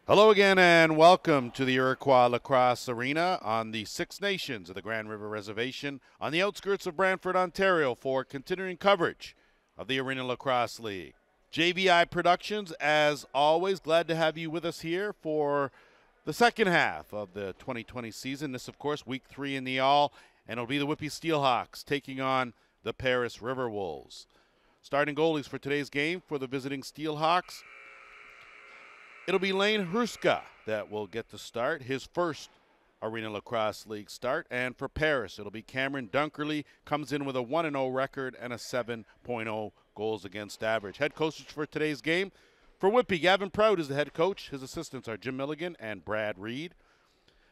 Hello again and welcome to the Iroquois Lacrosse Arena on the Six Nations of the Grand River Reservation on the outskirts of Brantford, Ontario for continuing coverage of the Arena Lacrosse League. JVI Productions, as always, glad to have you with us here for the second half of the 2020 season. This, of course, week 3 in the All, and it'll be the Whitby Steelhawks taking on the Paris Riverwolves. Starting goalies for today's game for the visiting Steelhawks, it'll be Lane Hruska that will get the start, his first Arena Lacrosse League start. And for Paris, it'll be Cameron Dunkerley, comes in with a 1-0 record and a 7.0 goals against average. Head coaches for today's game. For Whitby, Gavin Proud is the head coach. His assistants are Jim Milligan and Brad Reed.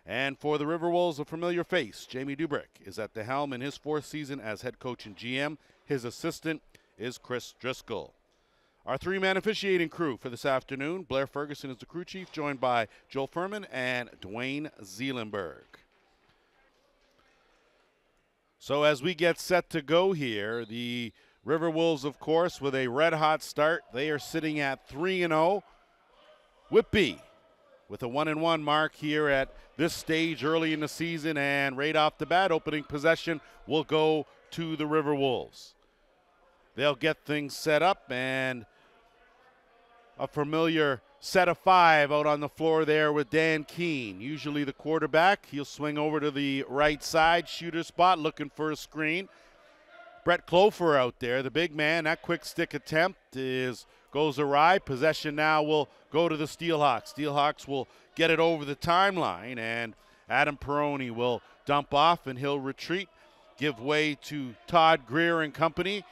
And for the Riverwolves, a familiar face, Jamie Dubrick is at the helm in his 4th season as head coach and GM. His assistant is Chris Driscoll. Our 3-man officiating crew for this afternoon, Blair Ferguson is the crew chief, joined by Joel Furman and Dwayne Zeelenberg. So as we get set to go here, the Riverwolves, of course, with a red-hot start. They are sitting at 3-0. Whitby with a 1-1 mark here at this stage early in the season, and right off the bat, opening possession will go to the Riverwolves. They'll get things set up, and a familiar set of 5 out on the floor there with Dan Keene. Usually the quarterback. He'll swing over to the right side, shooter spot, looking for a screen. Brett Clofer out there, the big man. That quick stick attempt goes awry. Possession now will go to the Steelhawks. Steelhawks will get it over the timeline, and Adam Peroni will dump off, and he'll retreat, give way to Todd Greer and company,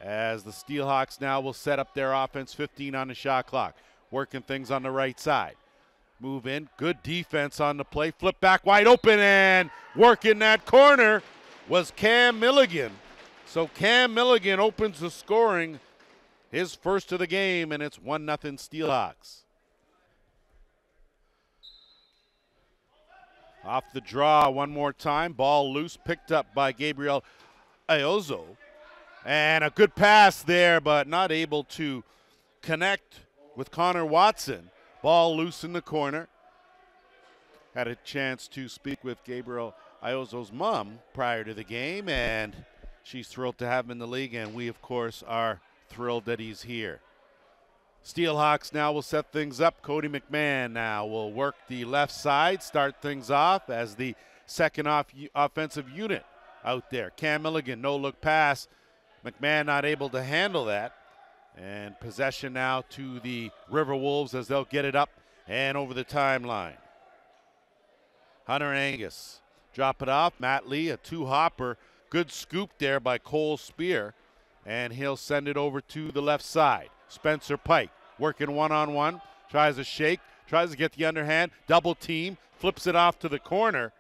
as the Steelhawks now will set up their offense. 15 on the shot clock. Working things on the right side. Move in. Good defense on the play. Flip back wide open, and working that corner was Cam Milligan. So Cam Milligan opens the scoring, his first of the game, and it's 1-0 Steelhawks. Off the draw one more time. Ball loose, picked up by Gabriel Ayozo. And a good pass there, but not able to connect with Connor Watson. Ball loose in the corner. Had a chance to speak with Gabriel Ayozo's mom prior to the game, and she's thrilled to have him in the league, and we, of course, are thrilled that he's here. Steelhawks now will set things up. Cody McMahon now will work the left side, start things off as the second offensive unit out there. Cam Milligan, no-look pass. McMahon not able to handle that. And possession now to the Riverwolves as they'll get it up and over the timeline. Hunter Angus drop it off. Matt Lee, a 2-hopper. Good scoop there by Cole Spear. And he'll send it over to the left side. Spencer Pike working one-on-one. Tries a shake. Tries to get the underhand. Double team. Flips it off to the corner.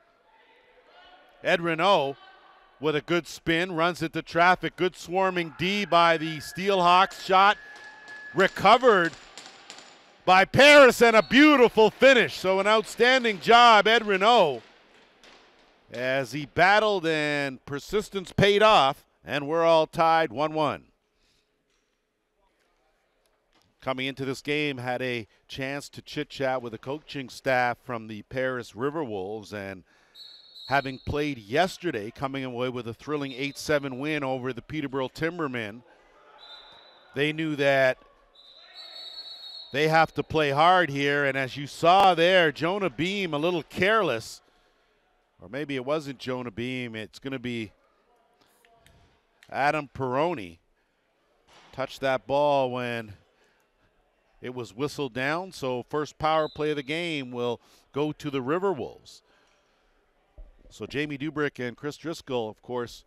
Ed Renault with a good spin, runs into traffic. Good swarming D by the Steelhawks. Shot recovered by Paris, and a beautiful finish. So an outstanding job, Ed Renault, as he battled and persistence paid off, and we're all tied 1-1. Coming into this game, had a chance to chit-chat with the coaching staff from the Paris Riverwolves, and having played yesterday, coming away with a thrilling 8-7 win over the Peterborough Timbermen, they knew that they have to play hard here. And as you saw there, Jonah Beam a little careless. Or maybe it wasn't Jonah Beam. It's going to be Adam Peroni. Touched that ball when it was whistled down. So first power play of the game will go to the Riverwolves. So Jamie Dubrick and Chris Driscoll, of course,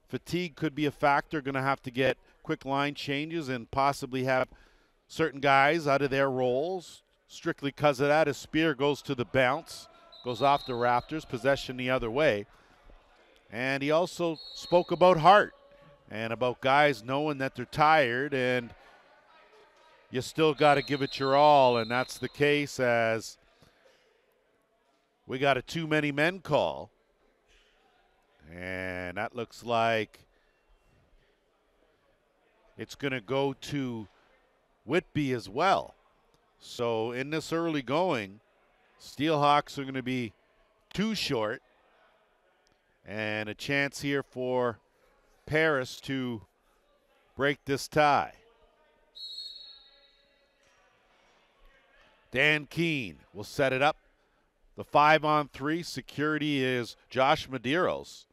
fatigue could be a factor. Going to have to get quick line changes and possibly have certain guys out of their roles. Strictly because of that, as Spear goes to the bounce, goes off the rafters, possession the other way. And he also spoke about heart and about guys knowing that they're tired and you still got to give it your all. And that's the case as we got a too many men call. And that looks like it's going to go to Whitby as well. So in this early going, Steelhawks are going to be 2 short, and a chance here for Paris to break this tie. Dan Keene will set it up. The 5-on-3 security is Josh Medeiros.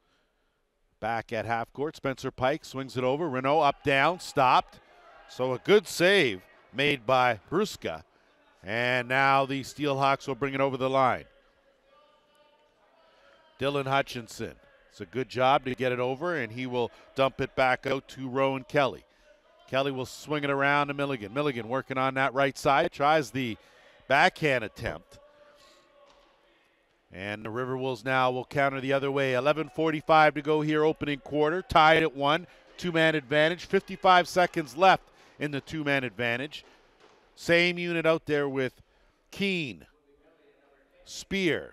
Back at half court, Spencer Pike swings it over. Renault up, down, stopped. So a good save made by Bruska. And now the Steelhawks will bring it over the line. Dylan Hutchinson. It's a good job to get it over, and he will dump it back out to Rowan Kelly. Kelly will swing it around to Milligan. Milligan working on that right side. Tries the backhand attempt. And the Riverwolves now will counter the other way. 11:45 to go here, opening quarter. Tied at 1. 2-man advantage. 55 seconds left in the 2-man advantage. Same unit out there with Keene, Spears,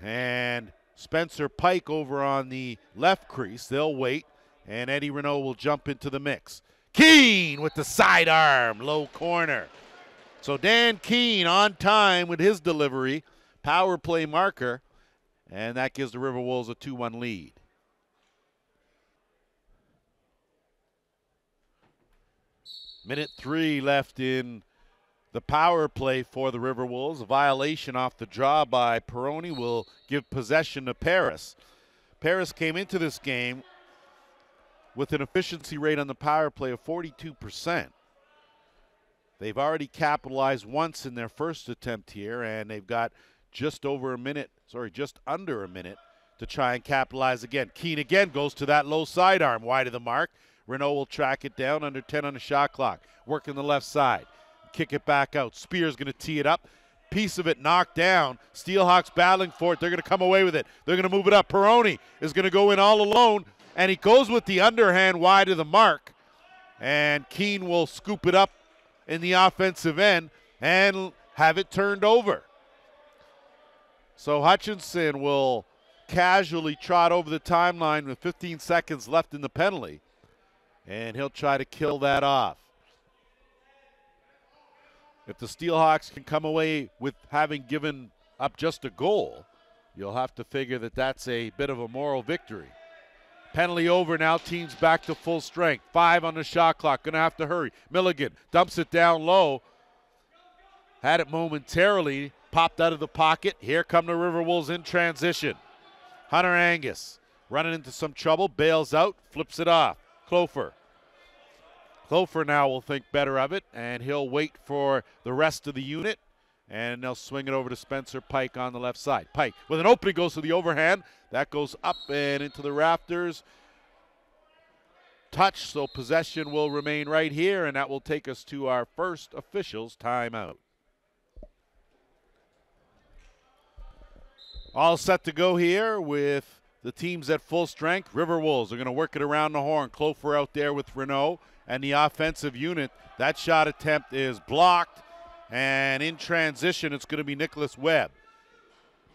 and Spencer Pike over on the left crease. They'll wait, and Eddie Renault will jump into the mix. Keene with the sidearm, low corner. So Dan Keene on time with his delivery, power play marker, and that gives the Riverwolves a 2-1 lead. Minute 3 left in the power play for the Riverwolves. A violation off the draw by Peroni will give possession to Paris. Paris came into this game with an efficiency rate on the power play of 42%. They've already capitalized once in their first attempt here, and they've got just under a minute to try and capitalize again. Keene again goes to that low sidearm, wide of the mark. Renault will track it down, under 10 on the shot clock. Working the left side. Kick it back out. Spears going to tee it up. Piece of it knocked down. Steelhawks battling for it. They're going to come away with it. They're going to move it up. Peroni is going to go in all alone, and he goes with the underhand wide of the mark. And Keene will scoop it up in the offensive end and have it turned over. So Hutchinson will casually trot over the timeline with 15 seconds left in the penalty, and he'll try to kill that off. If the Steelhawks can come away with having given up just a goal, you'll have to figure that that's a bit of a moral victory. Penalty over, now teams back to full strength. 5 on the shot clock, gonna have to hurry. Milligan dumps it down low. Had it momentarily, popped out of the pocket. Here come the Riverwolves in transition. Hunter Angus running into some trouble, bails out, flips it off. Clofer now will think better of it, and he'll wait for the rest of the unit, and they'll swing it over to Spencer Pike on the left side. Pike with an opening goes to the overhand. That goes up and into the rafters. Touch, so possession will remain right here, and that will take us to our first officials timeout. All set to go here with the teams at full strength. Riverwolves are going to work it around the horn. Clofer out there with Renault and the offensive unit. That shot attempt is blocked, and in transition it's going to be Nicholas Webb.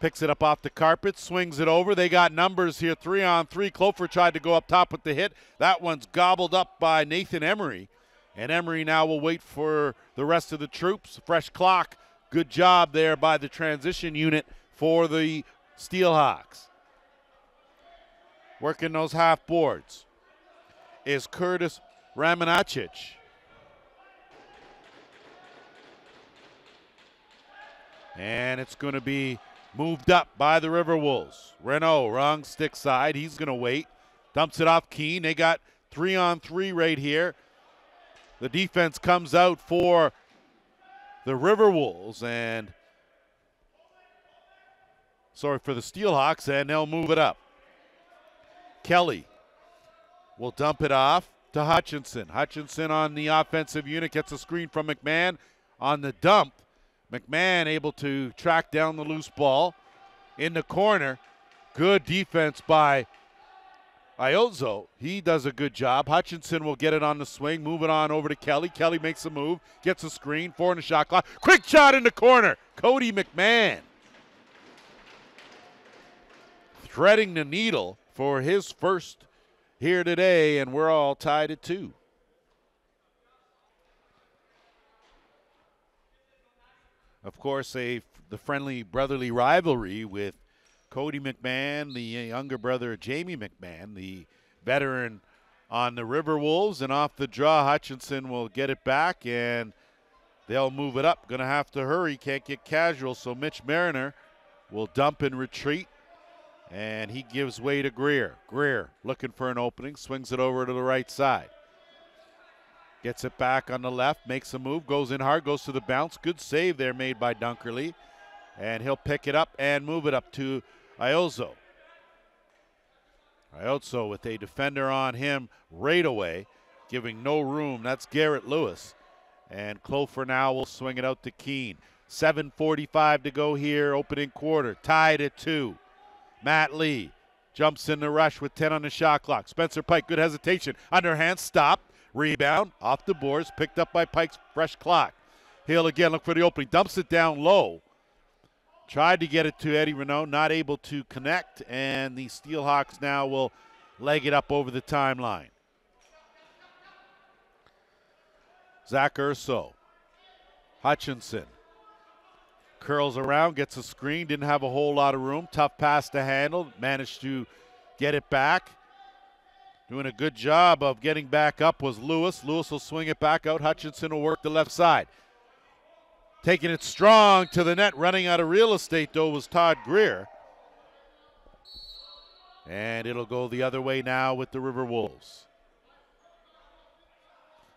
Picks it up off the carpet, swings it over. They got numbers here, 3-on-3. Clofer tried to go up top with the hit. That one's gobbled up by Nathan Emery, and Emery now will wait for the rest of the troops. Fresh clock. Good job there by the transition unit for the Steelhawks. Working those half boards is Curtis Ramanacic. And it's going to be moved up by the Riverwolves. Renault, wrong stick side. He's going to wait. Dumps it off Keene. They got 3-on-3 right here. The defense comes out for the Riverwolves, and for the Steelhawks, and they'll move it up. Kelly will dump it off to Hutchinson. Hutchinson on the offensive unit gets a screen from McMahon on the dump. McMahon able to track down the loose ball in the corner. Good defense by Iozzo. He does a good job. Hutchinson will get it on the swing, move it on over to Kelly. Kelly makes a move, gets a screen, 4 in the shot clock. Quick shot in the corner. Cody McMahon threading the needle for his first here today, and we're all tied at 2. of course, the friendly brotherly rivalry with Cody McMahon, the younger brother of Jamie McMahon, the veteran on the Riverwolves. And off the draw, Hutchinson will get it back, and they'll move it up. Going to have to hurry, can't get casual, so Mitch Mariner will dump and retreat, and he gives way to Greer. Greer looking for an opening, swings it over to the right side. Gets it back on the left, makes a move, goes in hard, goes to the bounce. Good save there made by Dunkerley. And he'll pick it up and move it up to Iozo. Iozo with a defender on him right away, giving no room. That's Garrett Lewis. And Clofer now will swing it out to Keene. 7:45 to go here, opening quarter. Tied at 2. Matt Lee jumps in the rush with 10 on the shot clock. Spencer Pike, good hesitation. Underhand, stop. Rebound, off the boards, picked up by Pike's fresh clock. Hill again, look for the opening, dumps it down low. Tried to get it to Eddie Renaud, not able to connect, and the Steelhawks now will leg it up over the timeline. Zach Urso. Hutchinson curls around, gets a screen, didn't have a whole lot of room. Tough pass to handle, managed to get it back. Doing a good job of getting back up was Lewis. Lewis will swing it back out. Hutchinson will work the left side. Taking it strong to the net, running out of real estate, though, was Todd Greer. And it'll go the other way now with the Riverwolves.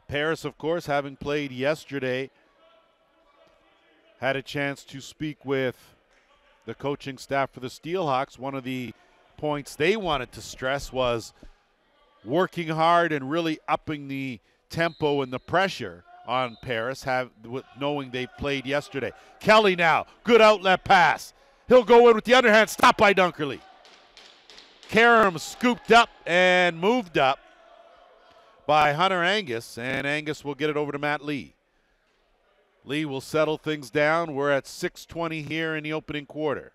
Paris, of course, having played yesterday, had a chance to speak with the coaching staff for the Steelhawks. One of the points they wanted to stress was working hard and really upping the tempo and the pressure on Paris, knowing they played yesterday. Kelly now, good outlet pass. He'll go in with the underhand, stopped by Dunkerley. Karam scooped up and moved up by Hunter Angus, and Angus will get it over to Matt Lee. Lee will settle things down. We're at 6:20 here in the opening quarter.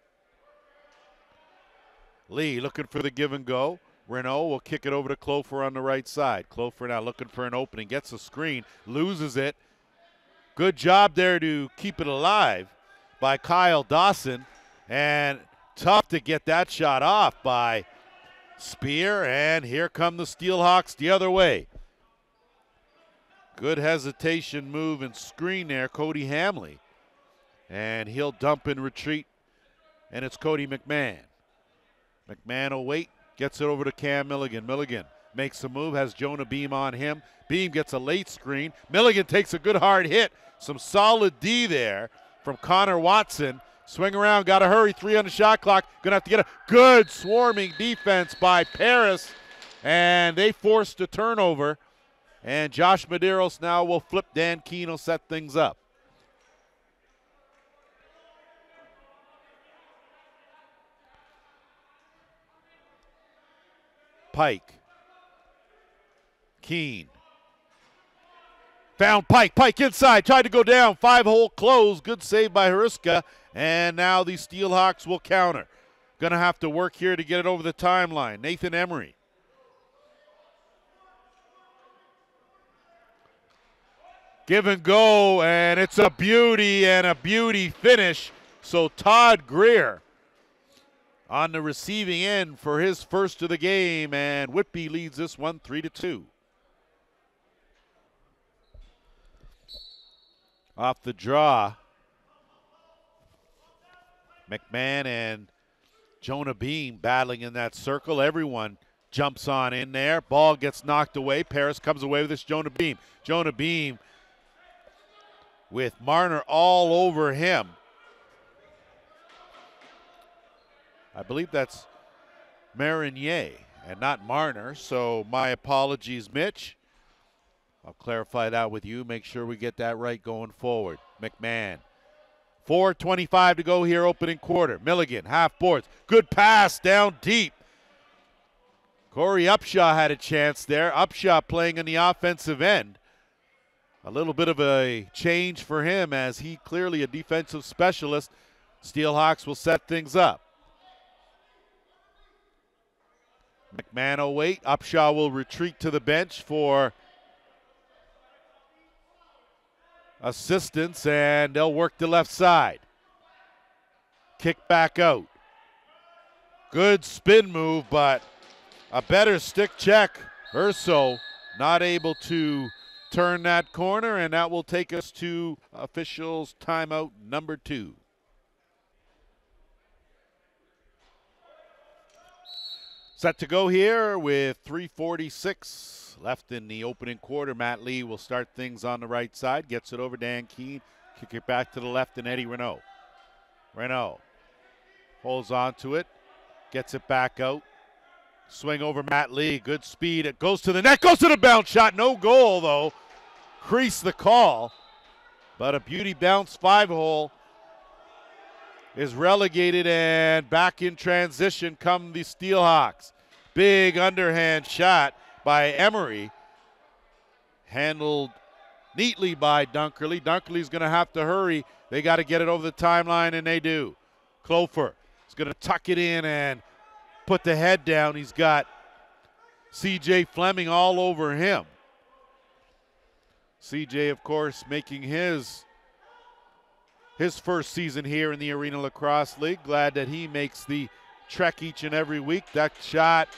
Lee looking for the give and go. Renaud will kick it over to Clofer on the right side. Clofer now looking for an opening, gets a screen, loses it. Good job there to keep it alive by Kyle Dawson, and tough to get that shot off by Spear, and here come the Steelhawks the other way. Good hesitation move and screen there, Cody Hamley, and he'll dump and retreat, and it's Cody McMahon. McMahon will wait. Gets it over to Cam Milligan. Milligan makes a move, has Jonah Beam on him. Beam gets a late screen. Milligan takes a good hard hit. Some solid D there from Connor Watson. Swing around, got to hurry. 3 on the shot clock. Going to have to get a good swarming defense by Paris. And they forced a turnover. And Josh Medeiros now will flip. Dan Keene will set things up. Pike. Keene. Found Pike. Pike inside. Tried to go down. 5-hole close. Good save by Hruska. And now the Steelhawks will counter. Going to have to work here to get it over the timeline. Nathan Emery. Give and go. And it's a beauty and a beauty finish. So Todd Greer on the receiving end for his first of the game, and Whitby leads this one 3-2. Off the draw, McMahon and Jonah Beam battling in that circle. Everyone jumps on in there. Ball gets knocked away. Paris comes away with this Jonah Beam. Jonah Beam with Marner all over him. I believe that's Marinier and not Marner, so my apologies, Mitch. I'll clarify that with you, make sure we get that right going forward. McMahon. 4:25 to go here, opening quarter. Milligan, half boards. Good pass down deep. Corey Upshaw had a chance there. Upshaw playing on the offensive end. A little bit of a change for him as he clearly a defensive specialist. Steelhawks will set things up. McMahon will wait. Upshaw will retreat to the bench for assistance, and they'll work the left side. Kick back out. Good spin move, but a better stick check. Urso not able to turn that corner, and that will take us to officials timeout number 2. Set to go here with 3:46 left in the opening quarter. Matt Lee will start things on the right side. Gets it over Dan Keene. Kick it back to the left, and Eddie Renaud. Renaud holds on to it. Gets it back out. Swing over Matt Lee. Good speed. It goes to the net. Goes to the bounce shot. No goal, though. Crease the call. But a beauty bounce 5-hole is relegated, and back in transition come the Steelhawks. Big underhand shot by Emery. Handled neatly by Dunkerley. Dunkerley's going to have to hurry. They got to get it over the timeline, and they do. Clofer is going to tuck it in and put the head down. He's got C.J. Fleming all over him. C.J., of course, making his first season here in the Arena Lacrosse League. Glad that he makes the trek each and every week. That shot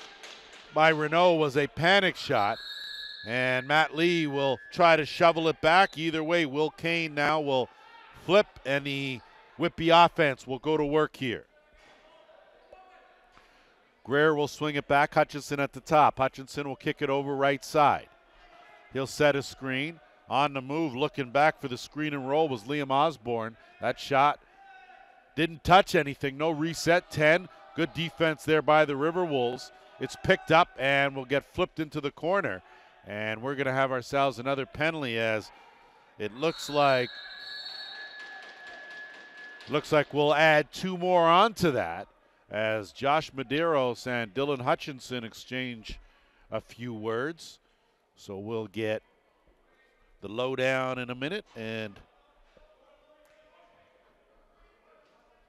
by Renaud was a panic shot, and Matt Lee will try to shovel it back. Either way, Will Kane now will flip, and the Whitby offense will go to work here. Greer will swing it back. Hutchinson at the top. Hutchinson will kick it over right side. He'll set a screen. On the move, looking back for the screen and roll was Liam Osborne. That shot didn't touch anything. No reset. 10. Good defense there by the Riverwolves. It's picked up and will get flipped into the corner. And we're going to have ourselves another penalty, as it looks like we'll add 2 more onto that, as Josh Medeiros and Dylan Hutchinson exchange a few words. So we'll get the lowdown in a minute, and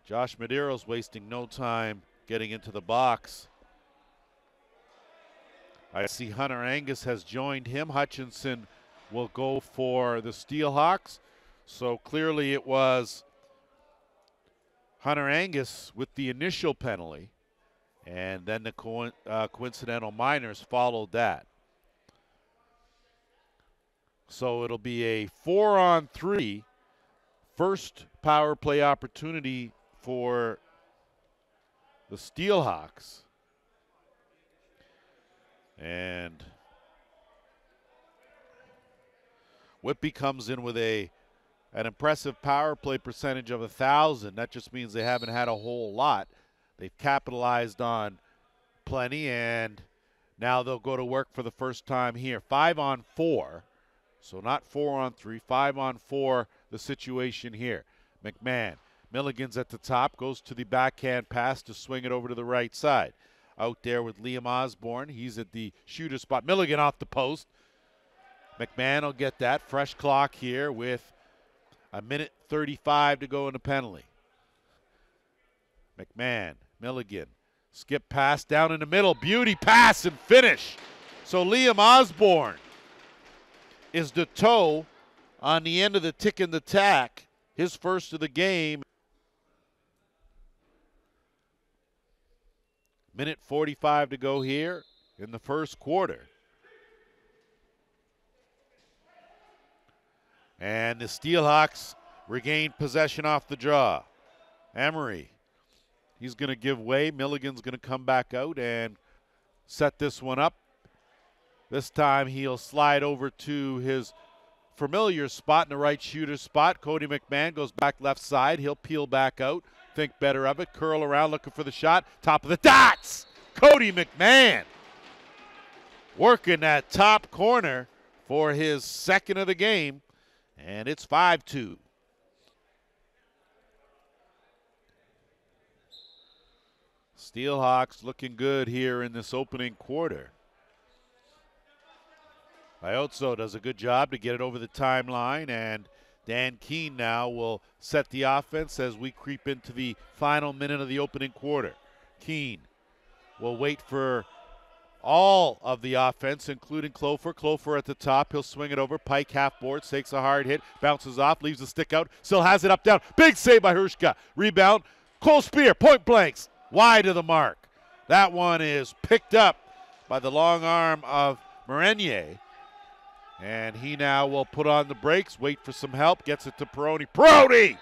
Josh Medeiros wasting no time getting into the box. I see Hunter Angus has joined him. Hutchinson will go for the Steelhawks. So clearly it was Hunter Angus with the initial penalty, and then the coincidental minors followed that. So it'll be a 4-on-3 first power play opportunity for the Steelhawks. And Whitby comes in with an impressive power play percentage of 1,000. That just means they haven't had a whole lot. They've capitalized on plenty, and now they'll go to work for the first time here. 5-on-4. So not 4-on-3, 5-on-4 the situation here. McMahon, Milligan's at the top, goes to the backhand pass to swing it over to the right side. Out there with Liam Osborne, he's at the shooter spot. Milligan off the post. McMahon will get that. Fresh clock here with 1:35 to go in the penalty. McMahon, Milligan, skip pass down in the middle. Beauty pass and finish. So Liam Osborne is the toe on the end of the tick and the tack, his first of the game. 1:45 to go here in the first quarter. And the Steelhawks regain possession off the draw. Emery, he's going to give way. Milligan's going to come back out and set this one up. This time he'll slide over to his familiar spot in the right shooter spot. Cody McMahon goes back left side. He'll peel back out, think better of it, curl around looking for the shot. Top of the dots! Cody McMahon working that top corner for his second of the game, and it's 5-2. Steelhawks looking good here in this opening quarter. Iotso does a good job to get it over the timeline, and Dan Keene now will set the offense as we creep into the final minute of the opening quarter. Keene will wait for all of the offense, including Clofer. Clofer at the top. He'll swing it over. Pike half boards, takes a hard hit, bounces off, leaves the stick out, still has it up down. Big save by Hershka. Rebound. Cole Spear, point blanks, wide of the mark. That one is picked up by the long arm of Marenier. And he now will put on the brakes, wait for some help, gets it to Peroni. Peroni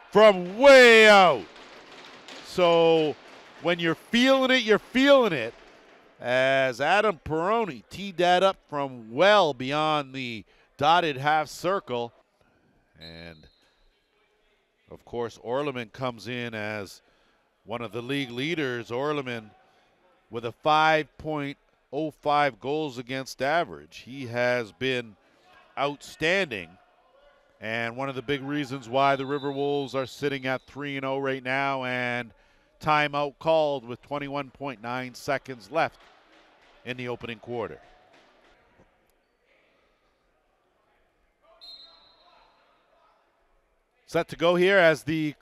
from way out. So when you're feeling it, you're feeling it. As Adam Peroni teed that up from well beyond the dotted half circle. And, of course, Orleman comes in as one of the league leaders. Orleman with a 5.05 goals against average. He has been outstanding. And one of the big reasons why the Riverwolves are sitting at 3-0 right now, and timeout called with 21.9 seconds left in the opening quarter. Set to go here as the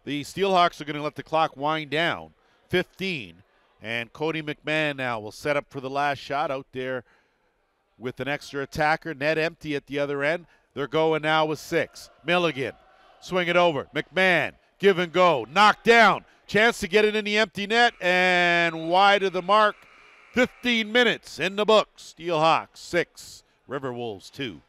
Steelhawks are going to let the clock wind down. 15. And Cody McMahon now will set up for the last shot out there with an extra attacker. Net empty at the other end. They're going now with 6. Milligan, swing it over. McMahon, give and go, knocked down. Chance to get it in the empty net and wide of the mark. 15 minutes in the books. Steelhawks 6, Riverwolves 2.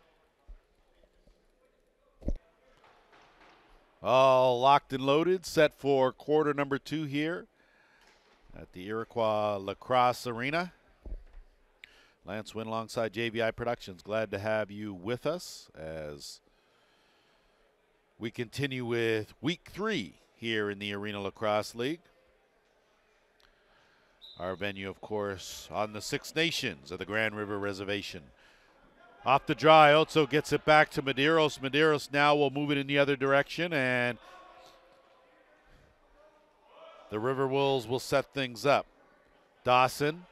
All locked and loaded, set for quarter number 2 here at the Iroquois Lacrosse Arena. Lance Wynn alongside JVI Productions. Glad to have you with us as we continue with week 3 here in the Arena Lacrosse League. Our venue, of course, on the Six Nations of the Grand River Reservation. Off the draw, Otso gets it back to Medeiros. Medeiros now will move it in the other direction, and the Riverwolves will set things up. Dawson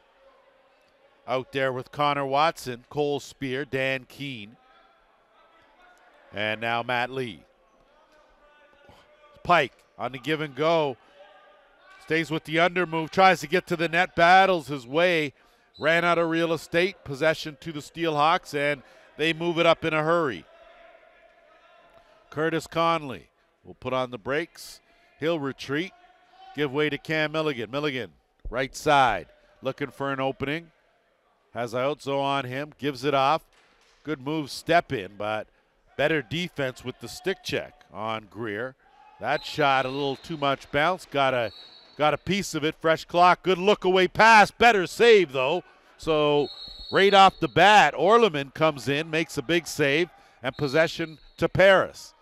out there with Connor Watson, Cole Spear, Dan Keene, and now Matt Lee. Pike on the give and go. Stays with the under move, tries to get to the net, battles his way, ran out of real estate, possession to the Steelhawks, and they move it up in a hurry. Curtis Conley will put on the brakes. He'll retreat, give way to Cam Milligan. Milligan, right side, looking for an opening. Has Iotzo on him, gives it off. Good move, step in, but better defense with the stick check on Greer. That shot a little too much bounce, got a piece of it, fresh clock, good look away pass, better save though. So right off the bat, Orleman comes in, makes a big save, and possession to Paris.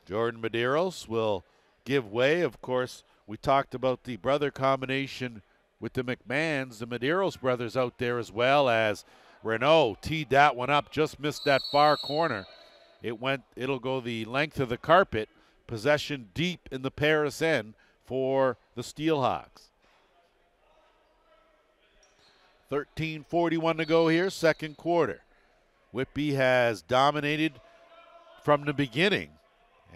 Jordan Medeiros will give way. Of course, we talked about the brother combination with the McMahons, the Medeiros brothers out there as well, as Renault teed that one up, just missed that far corner. It'll go the length of the carpet. Possession deep in the Paris end for the Steelhawks. 13:41 to go here, second quarter. Whitby has dominated from the beginning,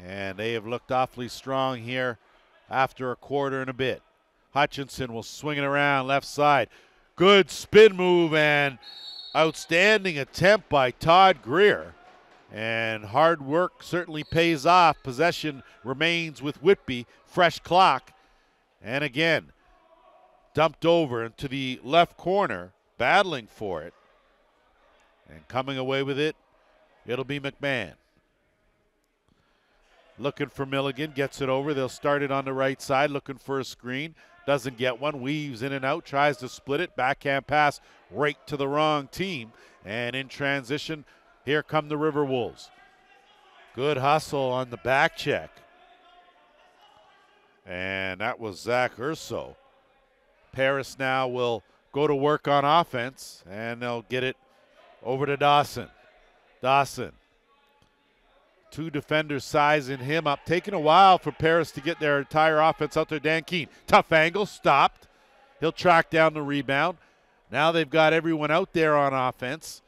and they have looked awfully strong here after a quarter and a bit. Hutchinson will swing it around left side. Good spin move and outstanding attempt by Todd Greer. And hard work certainly pays off. Possession remains with Whitby. Fresh clock. And again, dumped over into the left corner, battling for it. And coming away with it, it'll be McMahon. Looking for Milligan, gets it over. They'll start it on the right side, looking for a screen. Doesn't get one, weaves in and out, tries to split it. Backhand pass right to the wrong team. And in transition, here come the Riverwolves. Good hustle on the back check. And that was Zach Urso. Paris now will go to work on offense, and they'll get it over to Dawson. Dawson. 2 defenders sizing him up. Taking a while for Paris to get their entire offense out there. Dan Keene. Tough angle, stopped. He'll track down the rebound. Now they've got everyone out there on offense.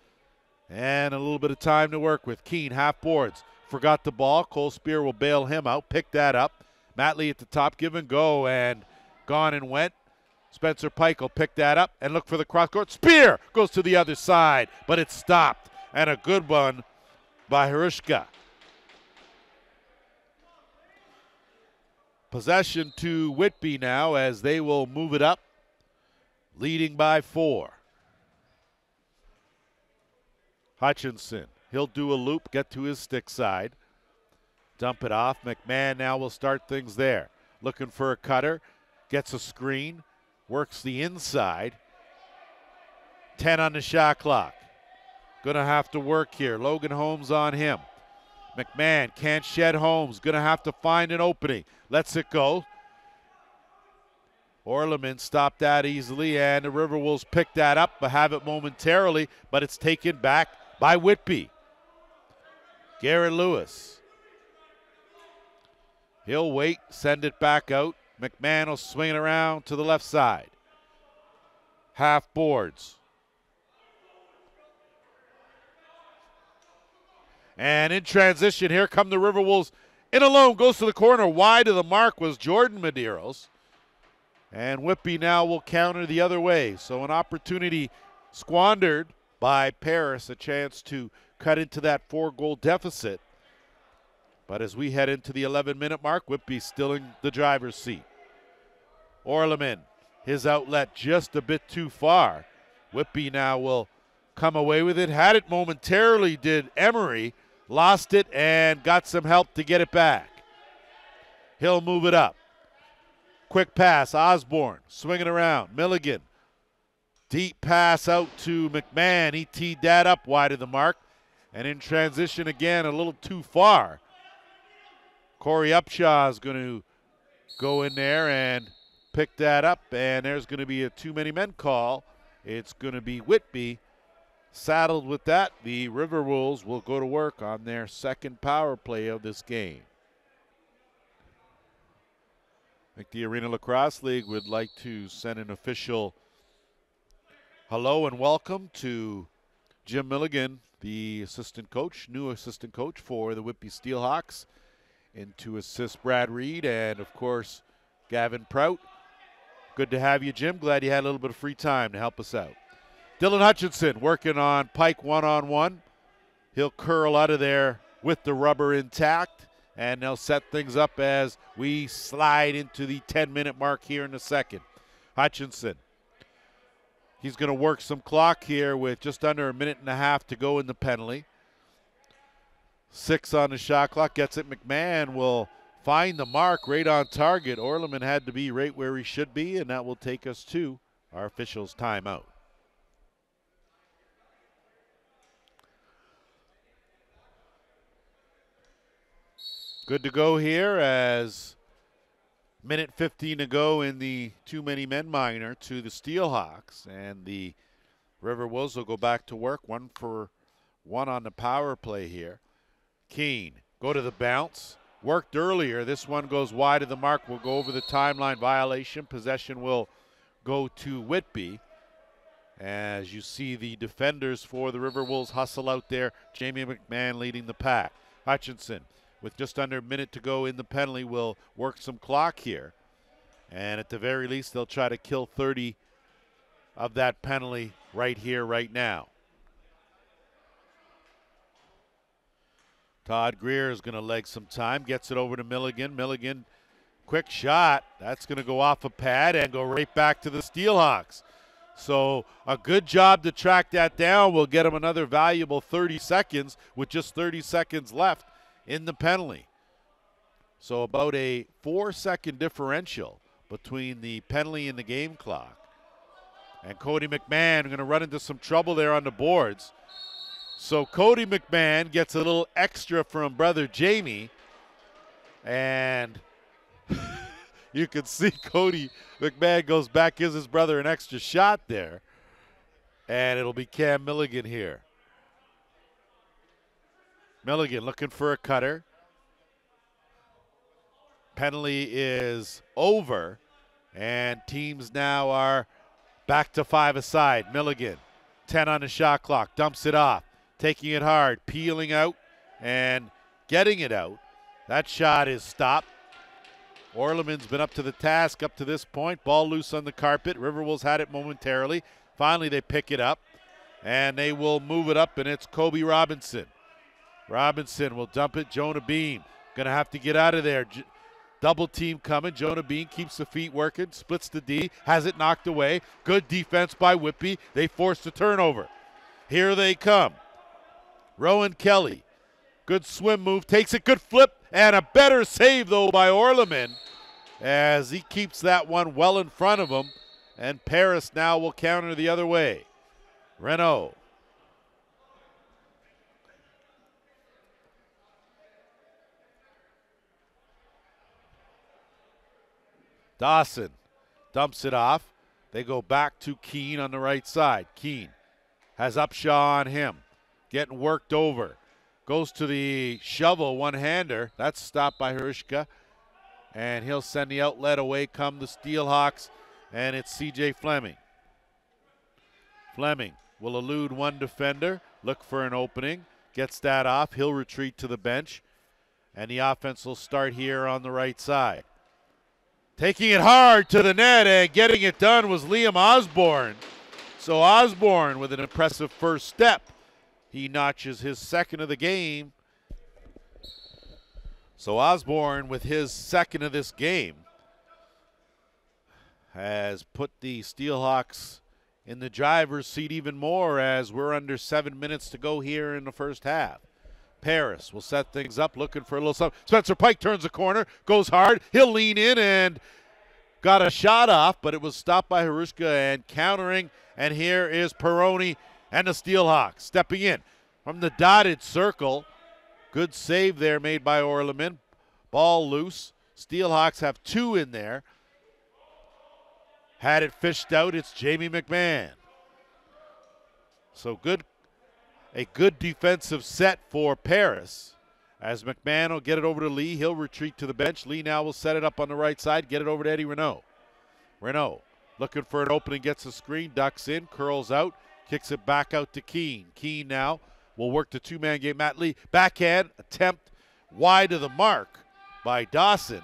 And a little bit of time to work with. Keene, half boards. Forgot the ball. Cole Spear will bail him out. Pick that up. Matley at the top, give and go, and gone and went. Spencer Pike will pick that up and look for the cross court. Spear goes to the other side, but it's stopped. And a good one by Harushka. Possession to Whitby now as they will move it up, leading by 4. Hutchinson, he'll do a loop, get to his stick side. Dump it off. McMahon now will start things there. Looking for a cutter, gets a screen, works the inside. 10 on the shot clock. Gonna have to work here. Logan Holmes on him. McMahon can't shed Holmes. Gonna have to find an opening. Lets it go. Orleman stopped that easily, and the Riverwolves pick that up, but have it momentarily, but it's taken back by Whitby. Garrett Lewis. He'll wait, send it back out. McMahon will swing it around to the left side. Half boards. And in transition, here come the Riverwolves. In alone, goes to the corner. Wide of the mark was Jordan Medeiros. And Whitby now will counter the other way. So an opportunity squandered by Paris, a chance to cut into that 4-goal deficit. But as we head into the 11-minute mark, Whitby still in the driver's seat. Orleman, his outlet just a bit too far. Whitby now will come away with it. Had it momentarily, did Emery. Lost it and got some help to get it back. He'll move it up. Quick pass, Osborne, swinging around. Milligan, deep pass out to McMahon. He teed that up wide of the mark. And in transition again, a little too far. Corey Upshaw is going to go in there and pick that up. And there's going to be a too-many-men call. It's going to be Whitby. Saddled with that, the Riverwolves will go to work on their second power play of this game. I think the Arena Lacrosse League would like to send an official hello and welcome to Jim Milligan, the assistant coach, new assistant coach for the Whitby Steelhawks, and to assist Brad Reed and, of course, Gavin Prout. Good to have you, Jim. Glad you had a little bit of free time to help us out. Dylan Hutchinson working on Pike one-on-one. He'll curl out of there with the rubber intact, and they'll set things up as we slide into the 10-minute mark here in the second. Hutchinson, he's going to work some clock here with just under a minute and a half to go in the penalty. 6 on the shot clock, gets it. McMahon will find the mark right on target. Orleman had to be right where he should be, and that will take us to our officials' timeout. Good to go here as minute 15 to go in the too-many-men minor to the Steelhawks. And the Riverwolves will go back to work, 1-for-1 on the power play here. Keene, go to the bounce. Worked earlier. This one goes wide of the mark. We'll go over the timeline violation. Possession will go to Whitby. As you see the defenders for the Riverwolves hustle out there. Jamie McMahon leading the pack. Hutchinson, with just under a minute to go in the penalty, will work some clock here. And at the very least, they'll try to kill 30 of that penalty right here, right now. Todd Greer is going to leg some time, gets it over to Milligan. Milligan, quick shot. That's going to go off a pad and go right back to the Steelhawks. So a good job to track that down. We'll get him another valuable 30 seconds with just 30 seconds left in the penalty. So about a 4-second differential between the penalty and the game clock. And Cody McMahon going to run into some trouble there on the boards. So Cody McMahon gets a little extra from brother Jamie. And you can see Cody McMahon goes back, gives his brother an extra shot there. And it'll be Cam Milligan here. Milligan looking for a cutter. Penalty is over, and teams now are back to 5 aside. Milligan, 10 on the shot clock, dumps it off, taking it hard, peeling out and getting it out. That shot is stopped. Orleman's been up to the task up to this point. Ball loose on the carpet. Riverwolves had it momentarily. Finally, they pick it up, and they will move it up, and it's Kobe Robinson. Robinson will dump it. Jonah Beam going to have to get out of there. Double team coming. Jonah Beam keeps the feet working, splits the D, has it knocked away. Good defense by Whitby. They force the turnover. Here they come. Rowan Kelly. Good swim move, takes it, good flip, and a better save, though, by Orleman as he keeps that one well in front of him, and Paris now will counter the other way. Renault. Dawson dumps it off. They go back to Keene on the right side. Keene has Upshaw on him, getting worked over. Goes to the shovel, one-hander. That's stopped by Harushka. And he'll send the outlet away. Come the Steelhawks, and it's C.J. Fleming. Fleming will elude one defender, look for an opening, gets that off. He'll retreat to the bench, and the offense will start here on the right side. Taking it hard to the net and getting it done was Liam Osborne. So Osborne with an impressive first step. He notches his second of the game. So Osborne with his second of this game has put the Steelhawks in the driver's seat even more as we're under 7 minutes to go here in the first half. Paris will set things up, looking for a little something. Spencer Pike turns the corner, goes hard. He'll lean in and got a shot off, but it was stopped by Harushka and countering. And here is Peroni and the Steelhawks stepping in from the dotted circle. Good save there made by Orleman. Ball loose. Steelhawks have two in there. Had it fished out. It's Jamie McMahon. So a good defensive set for Paris. As McMahon will get it over to Lee. He'll retreat to the bench. Lee now will set it up on the right side. Get it over to Eddie Renault. Renault looking for an opening. Gets a screen. Ducks in. Curls out. Kicks it back out to Keene. Keene now will work the two-man game. Matt Lee, backhand attempt wide of the mark by Dawson.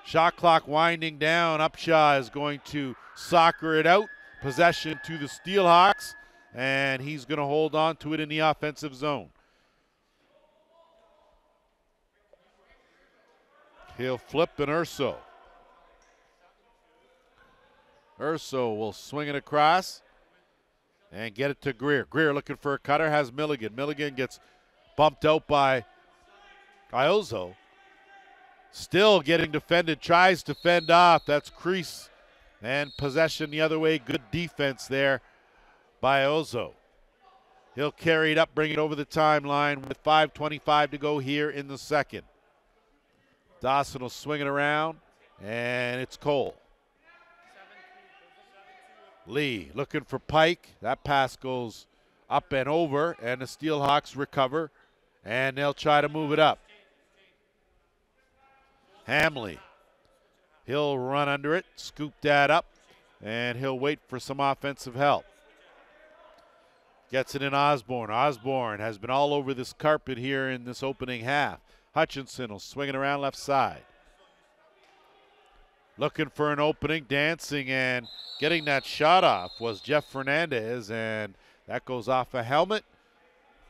Shot clock winding down. Upshaw is going to soccer it out. Possession to the Steelhawks, and he's going to hold on to it in the offensive zone. He'll flip and Urso. Urso will swing it across and get it to Greer. Greer looking for a cutter, has Milligan. Milligan gets bumped out by Iozo. Still getting defended, tries to fend off. That's Crease. And possession the other way. Good defense there by Iozo. He'll carry it up, bring it over the timeline with 5:25 to go here in the second. Dawson will swing it around, and it's Cole. Lee looking for Pike. That pass goes up and over, and the Steelhawks recover, and they'll try to move it up. Hamley, he'll run under it, scoop that up, and he'll wait for some offensive help. Gets it in Osborne. Osborne has been all over this carpet here in this opening half. Hutchinson will swing it around left side. Looking for an opening, dancing, and getting that shot off was Jeff Fernandez, and that goes off a helmet.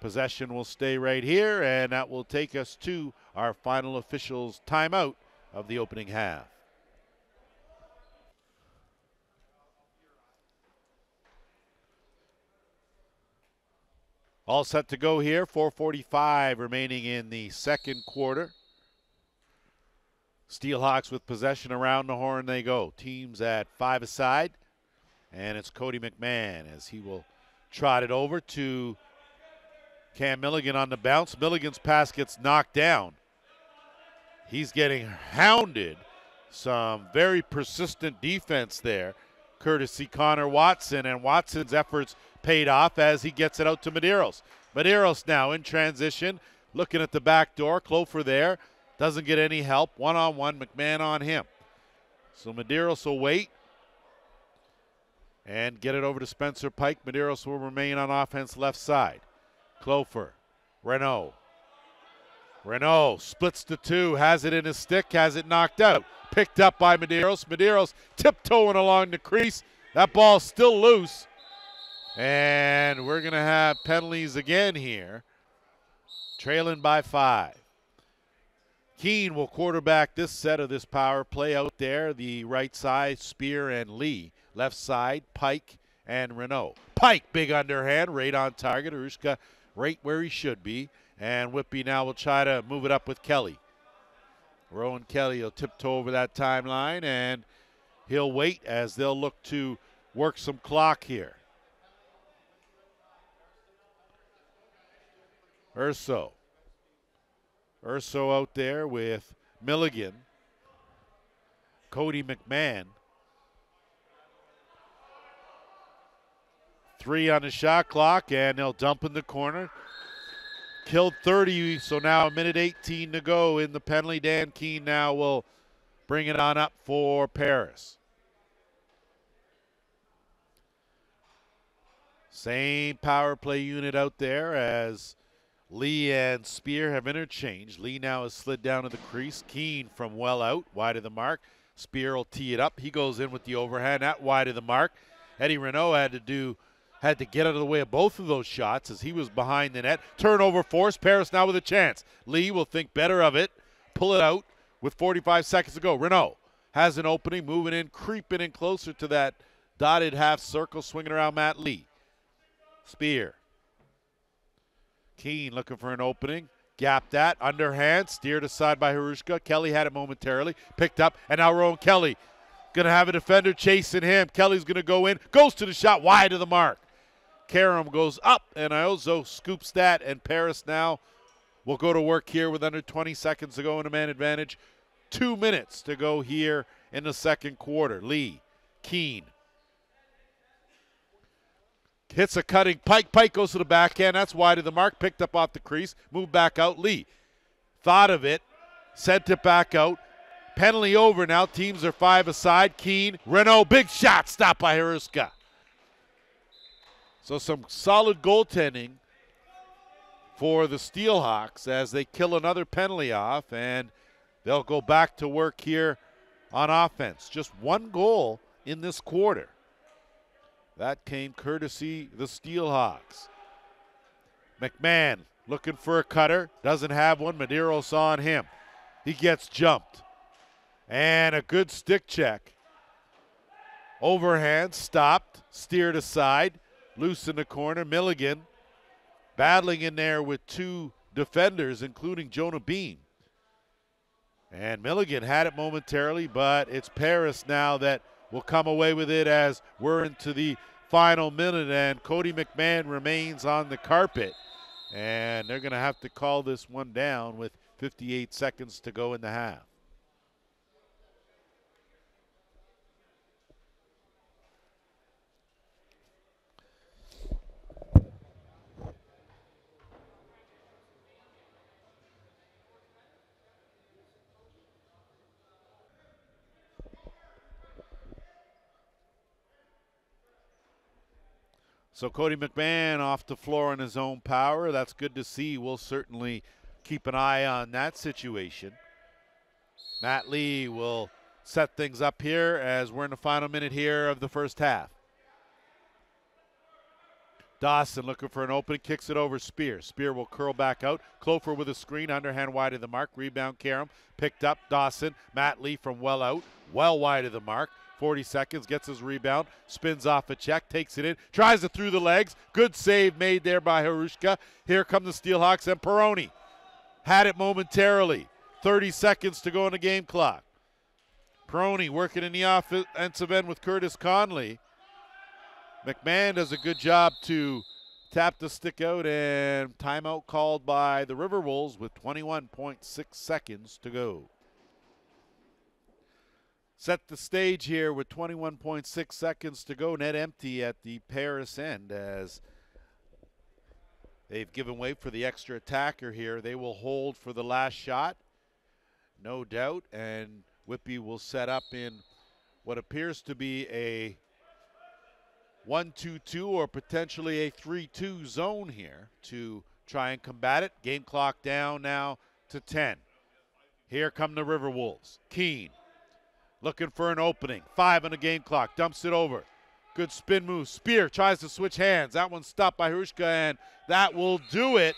Possession will stay right here, and that will take us to our final officials' timeout of the opening half. All set to go here, 4:45 remaining in the second quarter. Steelhawks with possession around the horn they go. Teams at 5 aside, and it's Cody McMahon as he will trot it over to Cam Milligan on the bounce. Milligan's pass gets knocked down. He's getting hounded. Some very persistent defense there, courtesy Connor Watson, and Watson's efforts paid off as he gets it out to Medeiros. Medeiros now in transition, looking at the back door. Clofer there. Doesn't get any help. One-on-one, McMahon on him. So Medeiros will wait and get it over to Spencer Pike. Medeiros will remain on offense left side. Clofer, Renault. Renault splits the two, has it in his stick, has it knocked out. Picked up by Medeiros. Medeiros tiptoeing along the crease. That ball's still loose. And we're going to have penalties again here. Trailing by 5. Keene will quarterback this set of this power play out there. The right side, Spear and Lee. Left side, Pike and Renault. Pike, big underhand, right on target. Arushka right where he should be. And Whitby now will try to move it up with Kelly. Rowan Kelly will tiptoe over that timeline, and he'll wait as they'll look to work some clock here. Urso out there with Milligan. Cody McMahon. 3 on the shot clock, and they'll dump in the corner. Killed 30, so now a minute 18 to go in the penalty. Dan Keene now will bring it on up for Paris. Same power play unit out there as Lee and Spear have interchanged. Lee now has slid down to the crease. Keene from well out, wide of the mark. Spear will tee it up. He goes in with the overhand, at wide of the mark. Eddie Renault had to get out of the way of both of those shots as he was behind the net. Turnover force. Paris now with a chance. Lee will think better of it. Pull it out with 45 seconds to go. Renault has an opening, moving in, creeping in closer to that dotted half circle, swinging around Matt Lee. Spear. Keene looking for an opening. Gap that. Underhand. Steered aside by Harushka. Kelly had it momentarily. Picked up. And now Rowan Kelly. Going to have a defender chasing him. Kelly's going to go in. Goes to the shot. Wide of the mark. Karam goes up. And Iozo scoops that. And Paris now will go to work here with under 20 seconds to go in a man advantage. 2 minutes to go here in the second quarter. Lee. Keene. Hits a cutting Pike. Pike goes to the backhand. That's wide of the mark. Picked up off the crease. Moved back out. Lee thought of it. Sent it back out. Penalty over now. Teams are 5 aside. Keene. Renault. Big shot. Stopped by Haruska. So some solid goaltending for the Steelhawks as they kill another penalty off. And they'll go back to work here on offense. Just 1 goal in this quarter. That came courtesy the Steelhawks. McMahon looking for a cutter. Doesn't have one. Medeiros on him. He gets jumped. And a good stick check. Overhand, stopped, steered aside. Loose in the corner. Milligan battling in there with 2 defenders, including Jonah Bean. And Milligan had it momentarily, but it's Paris now that will come away with it as we're into the final minute, and Cody McMahon remains on the carpet. And they're going to have to call this one down with 58 seconds to go in the half. So Cody McMahon off the floor on his own power. That's good to see. We'll certainly keep an eye on that situation. Matt Lee will set things up here as we're in the final minute here of the first half. Dawson looking for an opening, kicks it over Spear. Spear will curl back out. Clofer with a screen, underhand wide of the mark. Rebound Karam, picked up Dawson. Matt Lee from well out, well wide of the mark. 40 seconds, gets his rebound, spins off a check, takes it in, tries it through the legs. Good save made there by Harushka. Here come the Steelhawks, and Peroni had it momentarily. 30 seconds to go on the game clock. Peroni working in the offensive end with Curtis Conley. McMahon does a good job to tap the stick out, and timeout called by the Riverwolves with 21.6 seconds to go. Set the stage here with 21.6 seconds to go. Net empty at the Paris end as they've given way for the extra attacker here. They will hold for the last shot, no doubt, and Whitby will set up in what appears to be a 1-2-2 or potentially a 3-2 zone here to try and combat it. Game clock down now to 10. Here come the Riverwolves. Keene looking for an opening. 5 on the game clock. Dumps it over. Good spin move. Spear tries to switch hands. That one's stopped by Hruska, and that will do it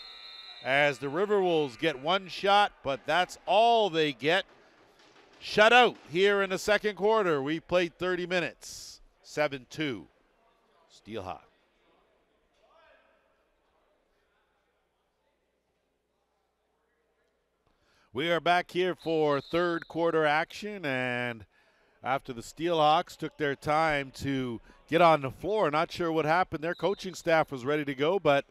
as the Riverwolves get one shot, but that's all they get. Shut out here in the second quarter. We played 30 minutes. 7-2. Steelhawks. We are back here for third quarter action, and after the Steelhawks took their time to get on the floor, not sure what happened. Their coaching staff was ready to go, but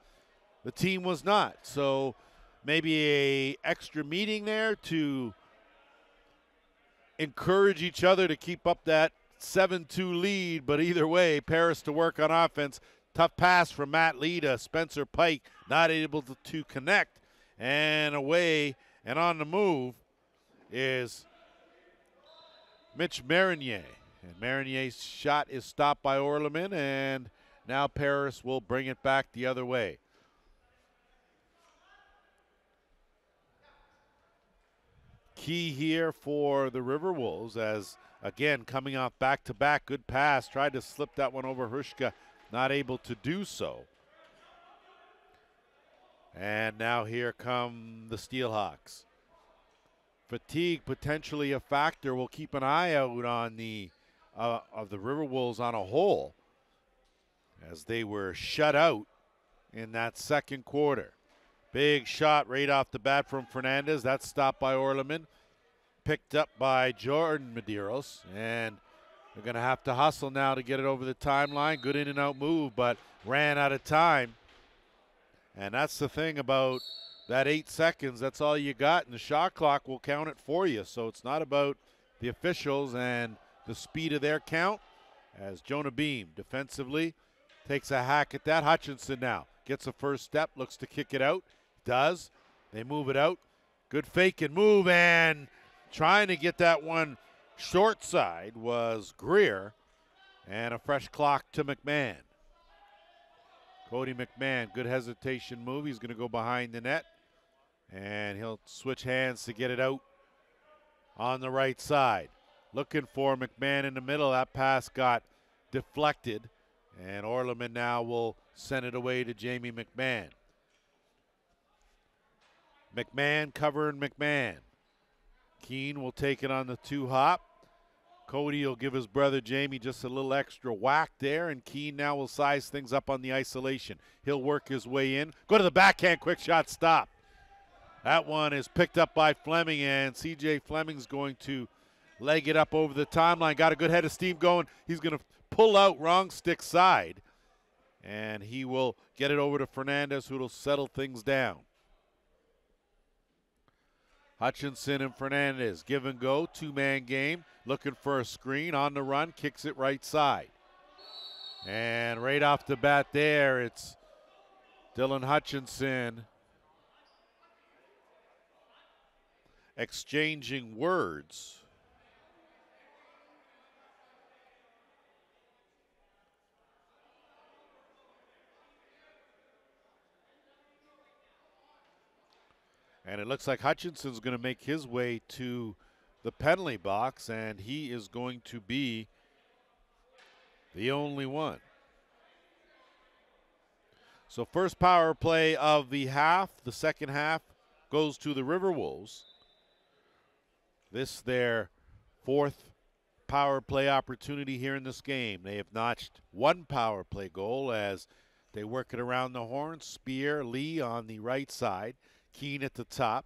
the team was not. So maybe a extra meeting there to encourage each other to keep up that 7-2 lead, but either way, Paris to work on offense. Tough pass from Matt Lee to Spencer Pike, not able to connect, and away and on the move is Mitch Marinier. And Marinier's shot is stopped by Orleman, and now Paris will bring it back the other way. Key here for the Riverwolves as, again, coming off back-to-back, good pass. Tried to slip that one over Hruska, not able to do so. And now here come the Steelhawks. Fatigue potentially a factor. We'll keep an eye out on the of the Riverwolves on a whole as they were shut out in that second quarter. Big shot right off the bat from Fernandez. That's stopped by Orleman. Picked up by Jordan Medeiros. And they're going to have to hustle now to get it over the timeline. Good in and out move, but ran out of time. And that's the thing about that 8 seconds. That's all you got, and the shot clock will count it for you. So it's not about the officials and the speed of their count. As Jonah Beam defensively takes a hack at that. Hutchinson now gets a first step, looks to kick it out. Does. They move it out. Good fake and move, and trying to get that one short side was Greer. And a fresh clock to McMahon. Cody McMahon, good hesitation move. He's going to go behind the net. And he'll switch hands to get it out on the right side. Looking for McMahon in the middle. That pass got deflected. And Orleman now will send it away to Jamie McMahon. McMahon covering McMahon. Keene will take it on the 2-hop. Cody will give his brother Jamie just a little extra whack there, and Keene now will size things up on the isolation. He'll work his way in. Go to the backhand, quick shot, stop. That one is picked up by Fleming, and C.J. Fleming's going to leg it up over the timeline. Got a good head of steam going. He's going to pull out wrong stick side, and he will get it over to Fernandez, who will settle things down. Hutchinson and Fernandez, give and go, two-man game, looking for a screen, on the run, kicks it right side. And right off the bat there, it's Dylan Hutchinson exchanging words. And it looks like Hutchinson's going to make his way to the penalty box, and he is going to be the only one. So first power play of the half. The second half goes to the Riverwolves. This their fourth power play opportunity here in this game. They have notched one power play goal as they work it around the horn. Spear, Lee on the right side. Keene at the top,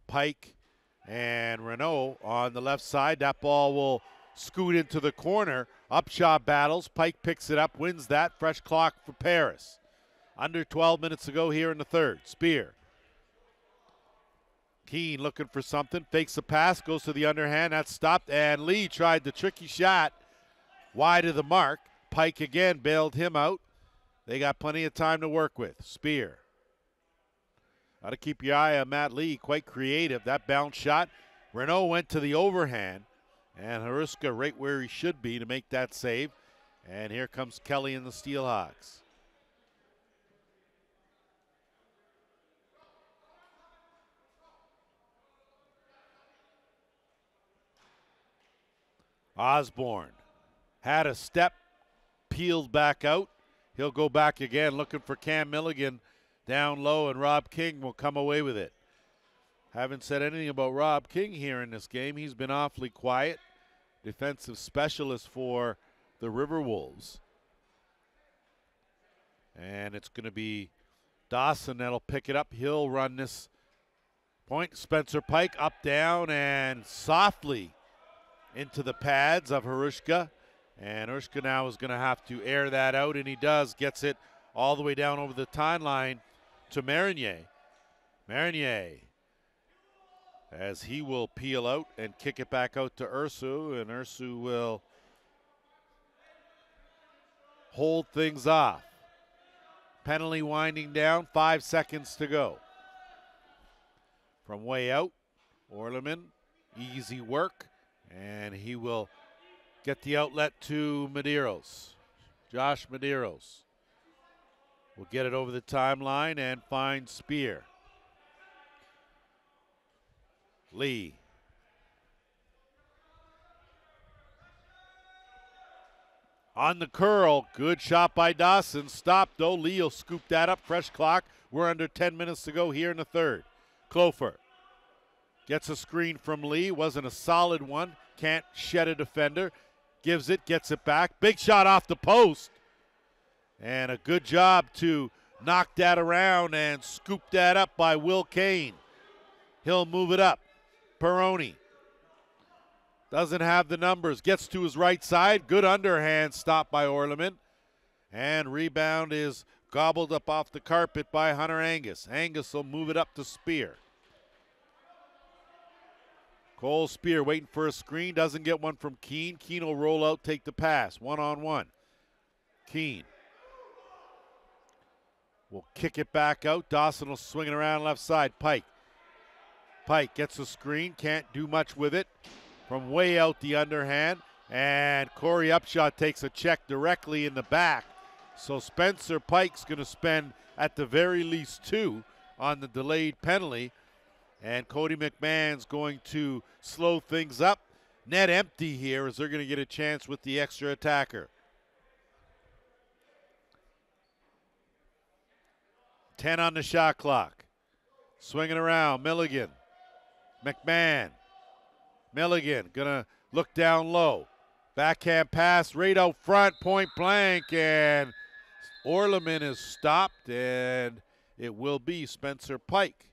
Pike and Renault on the left side. That ball will scoot into the corner. Upshaw battles. Pike picks it up, wins that. Fresh clock for Paris. Under 12 minutes to go here in the third. Spear. Keene looking for something. Fakes the pass, goes to the underhand. That's stopped, and Lee tried the tricky shot wide of the mark. Pike again bailed him out. They got plenty of time to work with. Spear. Got to keep your eye on Matt Lee, quite creative. That bounce shot. Renault went to the overhand, and Hruska right where he should be to make that save. And here comes Kelly and the Steelhawks. Osborne had a step, peeled back out. He'll go back again looking for Cam Milligan down low, and Rob King will come away with it. Haven't said anything about Rob King here in this game. He's been awfully quiet. Defensive specialist for the Riverwolves. And it's going to be Dawson that'll pick it up. He'll run this point. Spencer Pike up, down, and softly into the pads of Harushka. And Harushka now is going to have to air that out, and he does. Gets it all the way down over the timeline to Marinier. Marinier, as he will peel out and kick it back out to Ursu, and Ursu will hold things off. Penalty winding down, 5 seconds to go. From way out, Orleman, easy work, and he will get the outlet to Medeiros. Josh Medeiros will get it over the timeline and find Spear. Lee. On the curl, good shot by Dawson. Stopped though. Lee will scoop that up. Fresh clock. We're under 10 minutes to go here in the third. Clofer gets a screen from Lee. Wasn't a solid one. Can't shed a defender. Gives it, gets it back. Big shot off the post. And a good job to knock that around and scoop that up by Will Kane. He'll move it up. Peroni doesn't have the numbers. Gets to his right side. Good underhand stop by Orleman. And rebound is gobbled up off the carpet by Hunter Angus. Angus will move it up to Spear. Cole Spear waiting for a screen. Doesn't get one from Keene. Keene will roll out, take the pass. One-on-one. Keene will kick it back out. Dawson will swing it around left side. Pike. Pike gets a screen. Can't do much with it. From way out the underhand. And Corey Upshaw takes a check directly in the back. So Spencer Pike's going to spend at the very least 2 on the delayed penalty. And Cody McMahon's going to slow things up. Net empty here as they're going to get a chance with the extra attacker. 10 on the shot clock. Swinging around, Milligan. McMahon. Milligan gonna look down low. Backhand pass right out front, point blank, and Orleman is stopped, and it will be Spencer Pike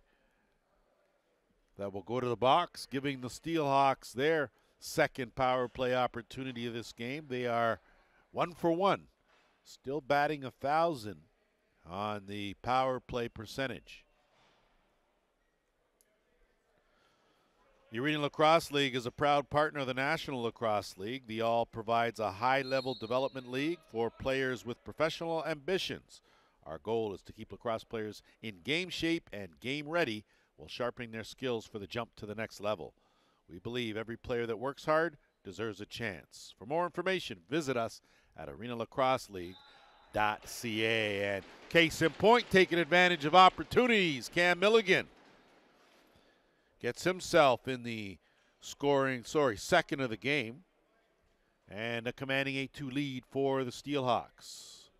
that will go to the box, giving the Steelhawks their second power play opportunity of this game. They are 1 for 1, still batting 1,000 on the power play percentage. The Arena Lacrosse League is a proud partner of the National Lacrosse League. The All provides a high-level development league for players with professional ambitions. Our goal is to keep lacrosse players in game shape and game ready while sharpening their skills for the jump to the next level. We believe every player that works hard deserves a chance. For more information, visit us at arenalacrosseleague.ca. And case in point, taking advantage of opportunities, Cam Milligan gets himself in the second of the game, and a commanding 8-2 lead for the Steelhawks.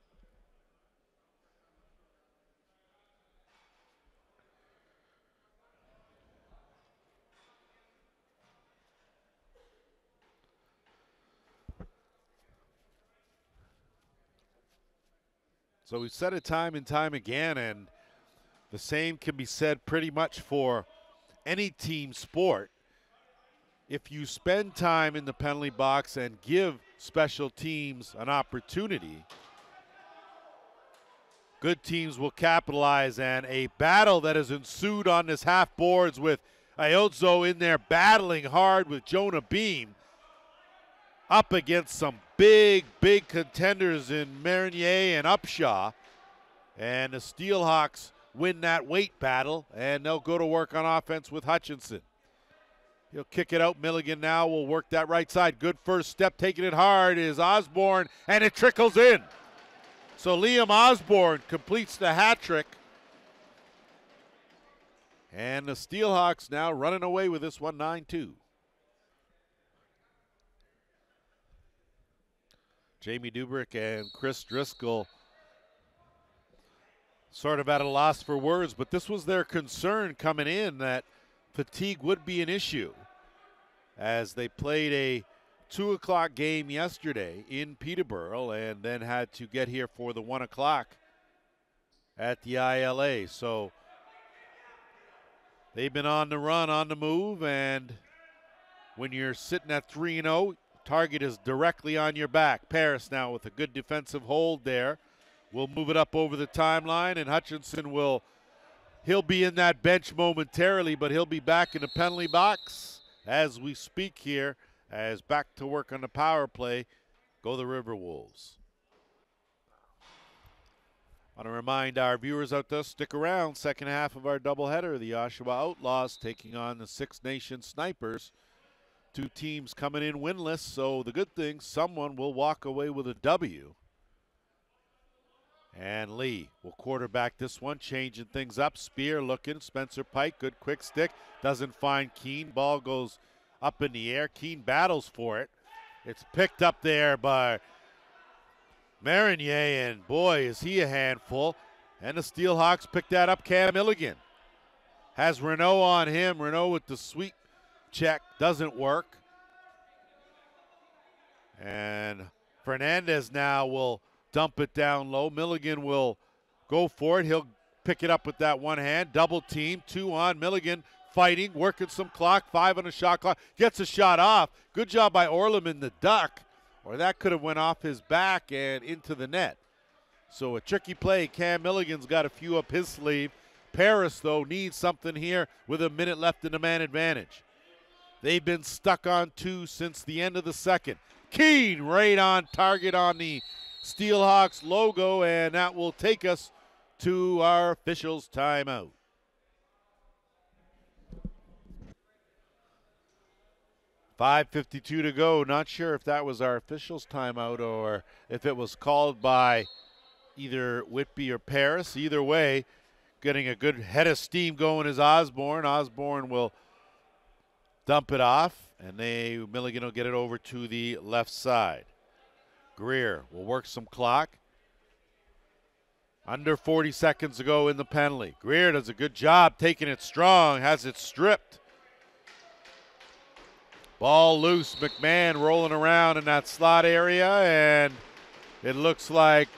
So we've said it time and time again, and the same can be said pretty much for any team sport. If you spend time in the penalty box and give special teams an opportunity, good teams will capitalize. And a battle that has ensued on this half boards with Ayozo in there battling hard with Jonah Beam up against some big contenders in Marinier and Upshaw. And the Steelhawks win that weight battle, and they'll go to work on offense with Hutchinson. He'll kick it out. Milligan now will work that right side. Good first step, taking it hard is Osborne, and it trickles in. So Liam Osborne completes the hat trick. And the Steelhawks now running away with this one, 9-2. Jamie Dubrick and Chris Driscoll sort of at a loss for words, but this was their concern coming in, that fatigue would be an issue, as they played a 2 o'clock game yesterday in Peterborough and then had to get here for the 1 o'clock at the ILA. So they've been on the run, on the move, and when you're sitting at 3-0, target is directly on your back. Paris now with a good defensive hold there. We'll move it up over the timeline, and Hutchinson he'll be in that bench momentarily, but he'll be back in the penalty box as we speak here, as back to work on the power play go the Riverwolves. I want to remind our viewers out there, stick around. Second half of our doubleheader, the Oshawa Outlaws taking on the Six Nations Snipers. Two teams coming in winless, so the good thing, someone will walk away with a W. And Lee will quarterback this one, changing things up. Spear looking, Spencer Pike, good quick stick. Doesn't find Keene. Ball goes up in the air. Keene battles for it. It's picked up there by Marinier, and boy, is he a handful. And the Steelhawks pick that up. Cam Milligan has Renault on him. Renault with the sweep check, doesn't work. And Fernandez now will dump it down low. Milligan will go for it. He'll pick it up with that one hand. Double team, 2 on. Milligan fighting, working some clock. 5 on a shot clock. Gets a shot off. Good job by Orleman, the duck. Or that could have went off his back and into the net. So a tricky play. Cam Milligan's got a few up his sleeve. Paris, though, needs something here with a minute left in the man advantage. They've been stuck on 2 since the end of the second. Keene right on target on the Steelhawks logo, and that will take us to our officials' timeout. .5:52 to go. Not sure if that was our officials' timeout or if it was called by either Whitby or Paris. Either way, getting a good head of steam going is Osborne. Osborne will dump it off, and Milligan will get it over to the left side. Greer will work some clock. Under 40 seconds to go in the penalty. Greer does a good job taking it strong, has it stripped. Ball loose, McMahon rolling around in that slot area, and it looks like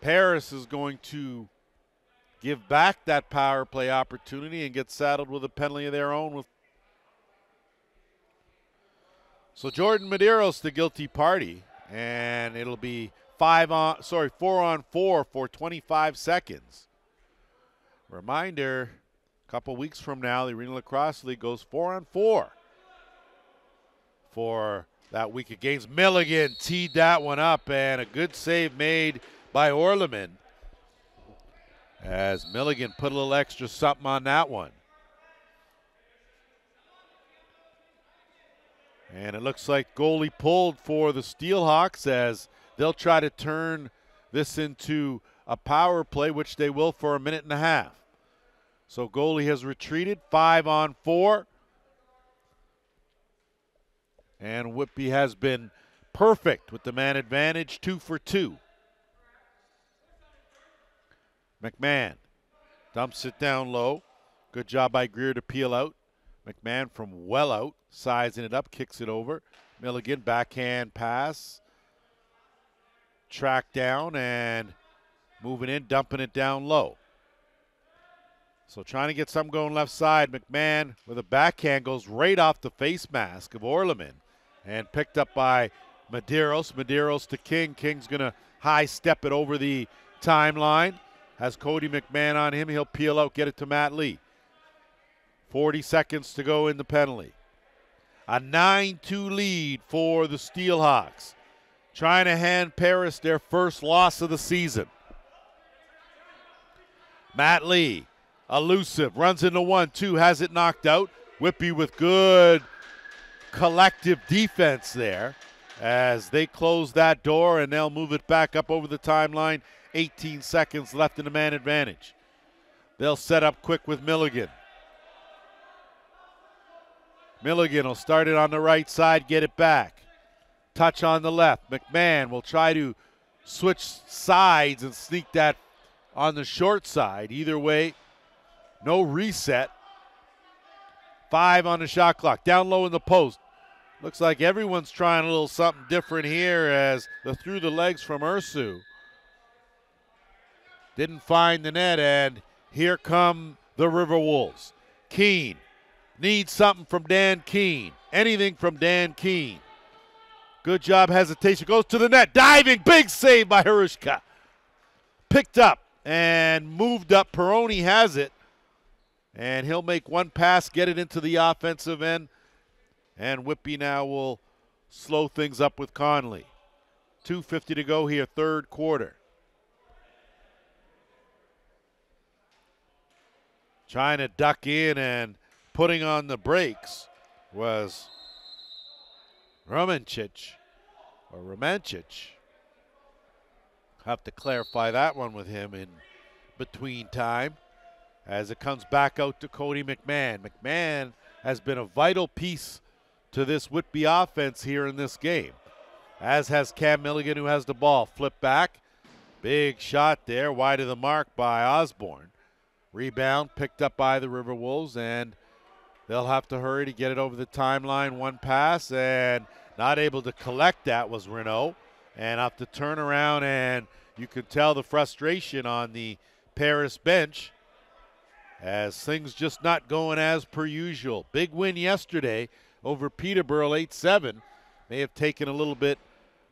Paris is going to give back that power play opportunity and get saddled with a penalty of their own. So Jordan Medeiros the guilty party, and it'll be 4 on 4 for 25 seconds. Reminder, a couple weeks from now, the Arena Lacrosse League goes 4 on 4 for that week of games. Milligan teed that one up, and a good save made by Orleman as Milligan put a little extra something on that one. And it looks like goalie pulled for the Steelhawks as they'll try to turn this into a power play, which they will for a minute and a half. So goalie has retreated, 5 on 4. And Whitby has been perfect with the man advantage, 2 for 2. McMahon dumps it down low. Good job by Greer to peel out. McMahon from well out, sizing it up, kicks it over. Milligan, backhand pass. Track down and moving in, dumping it down low. So trying to get some going left side. McMahon with a backhand goes right off the face mask of Orleman and picked up by Medeiros. Medeiros to King. King's going to high step it over the timeline. Has Cody McMahon on him. He'll peel out, get it to Matt Lee. 40 seconds to go in the penalty. A 9-2 lead for the Steelhawks. Trying to hand Paris their first loss of the season. Matt Lee, elusive, runs into 1-2, has it knocked out. Whitby with good collective defense there as they close that door, and they'll move it back up over the timeline. 18 seconds left in the man advantage. They'll set up quick with Milligan. Milligan will start it on the right side, get it back. touch on the left. McMahon will try to switch sides and sneak that on the short side. Either way, no reset. 5 on the shot clock. Down low in the post. Looks like everyone's trying a little something different here as the through the legs from Ursu. Didn't find the net, and here come the Riverwolves. Keene needs something from Dan Keene. Anything from Dan Keene. Good job, hesitation. Goes to the net. Diving, big save by Harushka. Picked up and moved up. Peroni has it. And he'll make one pass, get it into the offensive end. And Whitby now will slow things up with Conley. 2:50 to go here, third quarter. Trying to duck in and putting on the brakes was Romancic. Have to clarify that one with him in between time as it comes back out to Cody McMahon. McMahon has been a vital piece to this Whitby offense here in this game, as has Cam Milligan, who has the ball. Flip back. Big shot there, wide of the mark by Osborne. Rebound picked up by the Riverwolves, and they'll have to hurry to get it over the timeline. One pass, and not able to collect that was Renault. And have to turn around, and you can tell the frustration on the Paris bench as things just not going as per usual. Big win yesterday over Peterborough, 8-7. May have taken a little bit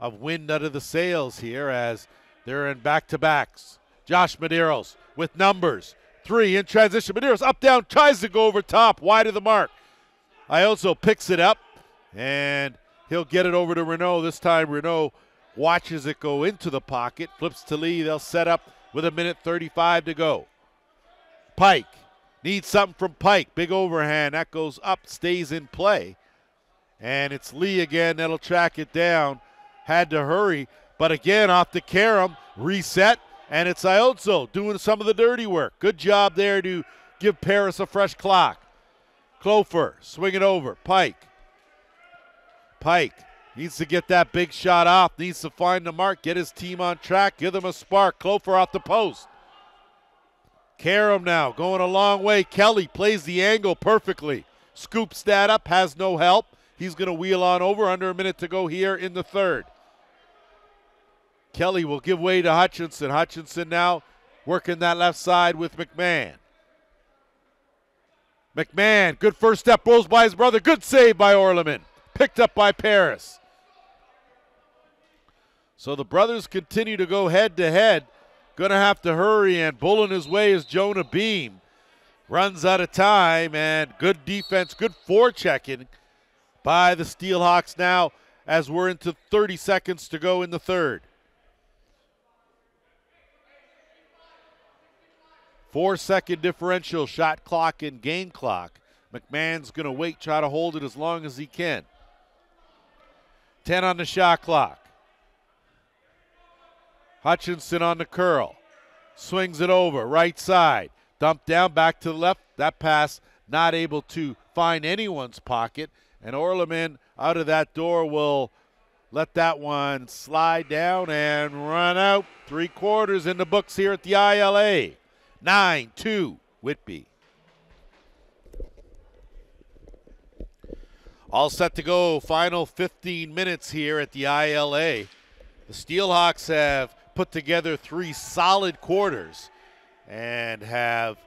of wind out of the sails here as they're in back-to-backs. Josh Medeiros with numbers. 3 in transition. Medeiros up, down, tries to go over top, wide of the mark. Iozo picks it up, and he'll get it over to Renault. This time Renault watches it go into the pocket, flips to Lee. They'll set up with 1:35 to go. Pike needs something from Pike. Big overhand. That goes up, stays in play. And it's Lee again that'll track it down. Had to hurry, but again off the carom, reset, and it's Iozo doing some of the dirty work. Good job there to give Paris a fresh clock. Clofer, swing it over. Pike needs to get that big shot off, needs to find the mark, get his team on track, give them a spark. Clofer off the post. Karam now going a long way. Kelly plays the angle perfectly. Scoops that up, has no help. He's going to wheel on over, under a minute to go here in the third. Kelly will give way to Hutchinson. Hutchinson now working that left side with McMahon. McMahon, good first step, rolls by his brother. Good save by Orleman. Picked up by Paris. So the brothers continue to go head to head. Going to have to hurry, and bulling his way is Jonah Beam. Runs out of time, and good defense, good forechecking by the Steelhawks now as we're into 30 seconds to go in the third. 4-second differential, shot clock and game clock. McMahon's going to wait, try to hold it as long as he can. 10 on the shot clock. Hutchinson on the curl. Swings it over, right side. Dumped down, back to the left. That pass not able to find anyone's pocket. And Orleman out of that door will let that one slide down and run out. 3/4 in the books here at the ILA. 9-2 Whitby. All set to go. Final 15 minutes here at the ILA. The Steelhawks have put together 3 solid quarters and have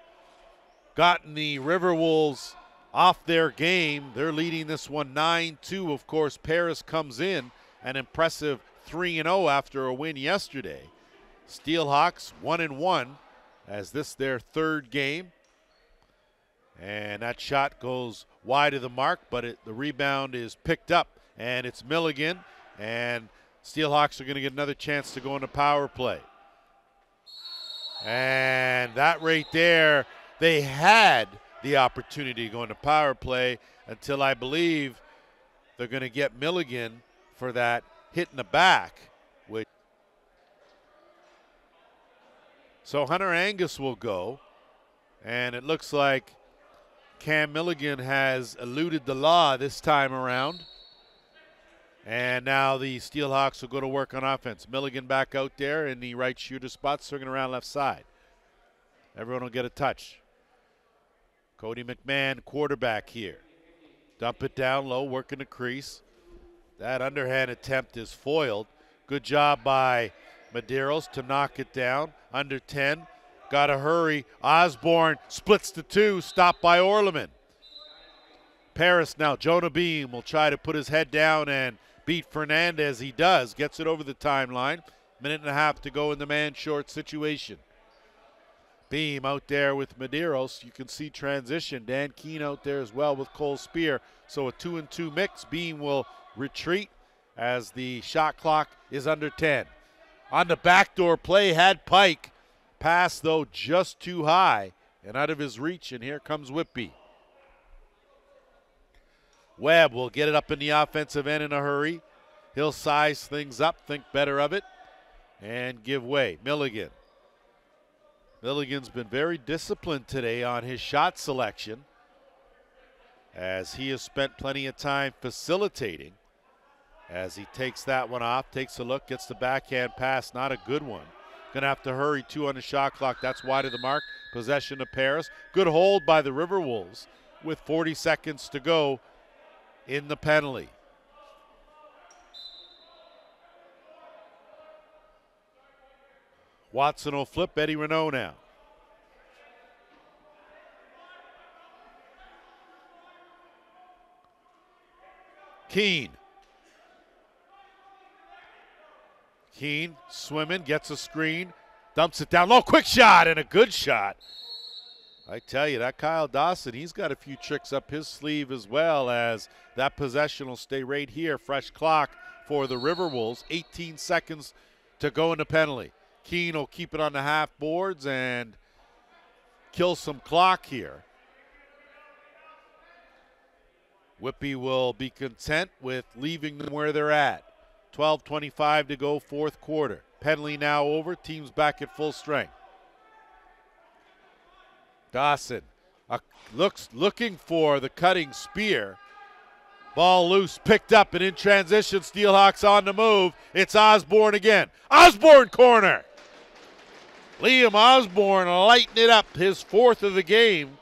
gotten the Riverwolves off their game. They're leading this one 9-2. Of course, Paris comes in an impressive 3-0 after a win yesterday. Steelhawks 1-1 as this their third game. And that shot goes wide of the mark, but the rebound is picked up, and it's Milligan, and Steelhawks are going to get another chance to go into power play. And that right there, they had the opportunity to go into power play until I believe they're going to get Milligan for that hit in the back. So Hunter Angus will go, and it looks like Cam Milligan has eluded the law this time around. And now the Steelhawks will go to work on offense. Milligan back out there in the right shooter spot, swinging around left side. Everyone will get a touch. Cody McMahon, quarterback here. Dump it down low, working the crease. That underhand attempt is foiled. Good job by Medeiros to knock it down. Under 10. Got to hurry. Osborne splits the two, stopped by Orleman. Paris now. Jonah Beam will try to put his head down and beat Fernandez. He does. Gets it over the timeline. Minute and a half to go in the man short situation. Beam out there with Medeiros. You can see transition. Dan Keene out there as well with Cole Spear. So a 2-and-2 mix. Beam will retreat as the shot clock is under 10. On the backdoor play had Pike. Pass, though, just too high and out of his reach, and here comes Whitby. Webb will get it up in the offensive end in a hurry. He'll size things up, think better of it, and give way. Milligan's been very disciplined today on his shot selection, as he has spent plenty of time facilitating. As he takes that one off, takes a look, gets the backhand pass, not a good one. Gonna have to hurry, 2 on the shot clock. That's wide of the mark. Possession of Paris. Good hold by the Riverwolves with 40 seconds to go in the penalty. Watson will flip. Eddie Renault now. Keene swimming, gets a screen, dumps it down low, quick shot, and a good shot. I tell you, that Kyle Dawson, he's got a few tricks up his sleeve as well, as that possession will stay right here. Fresh clock for the Riverwolves. 18 seconds to go in the penalty. Keene will keep it on the half boards and kill some clock here. Whitby will be content with leaving them where they're at. 12:25 to go, fourth quarter. Penalty now over. Team's back at full strength. Dawson looking for the cutting spear. Ball loose, picked up, and in transition, Steelhawks on the move. It's Osborne again. Osborne corner. Liam Osborne lighting it up, his fourth of the game.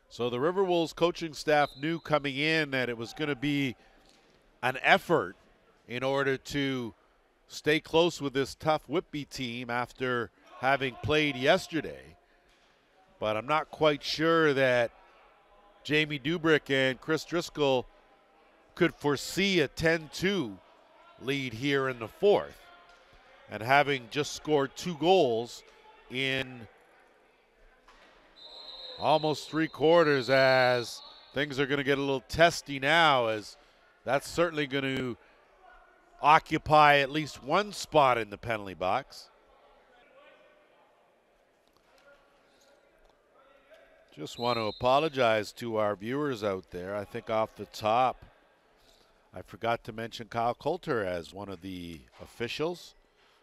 So the Riverwolves coaching staff knew coming in that it was going to be an effort in order to stay close with this tough Whitby team after having played yesterday. But I'm not quite sure that Jamie Dubrick and Chris Driscoll could foresee a 10-2 lead here in the fourth. And having just scored 2 goals in almost 3 quarters, as things are going to get a little testy now, as that's certainly going to occupy at least one spot in the penalty box. Just want to apologize to our viewers out there. I think off the top, I forgot to mention Kyle Coulter as one of the officials.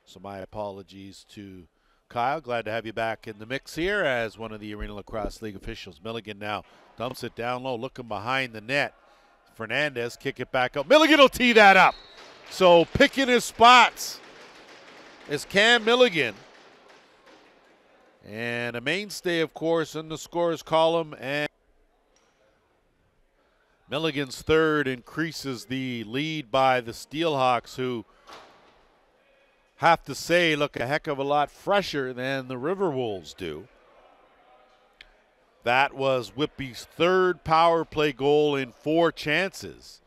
So my apologies to Kyle. Glad to have you back in the mix here as one of the Arena Lacrosse League officials. Milligan now dumps it down low, looking behind the net. Fernandez kick it back up. Milligan will tee that up. So picking his spots is Cam Milligan. And a mainstay, of course, in the scores column. And Milligan's third increases the lead by the Steelhawks, who have to say look a heck of a lot fresher than the Riverwolves do. That was Whitby's third power play goal in 4 chances.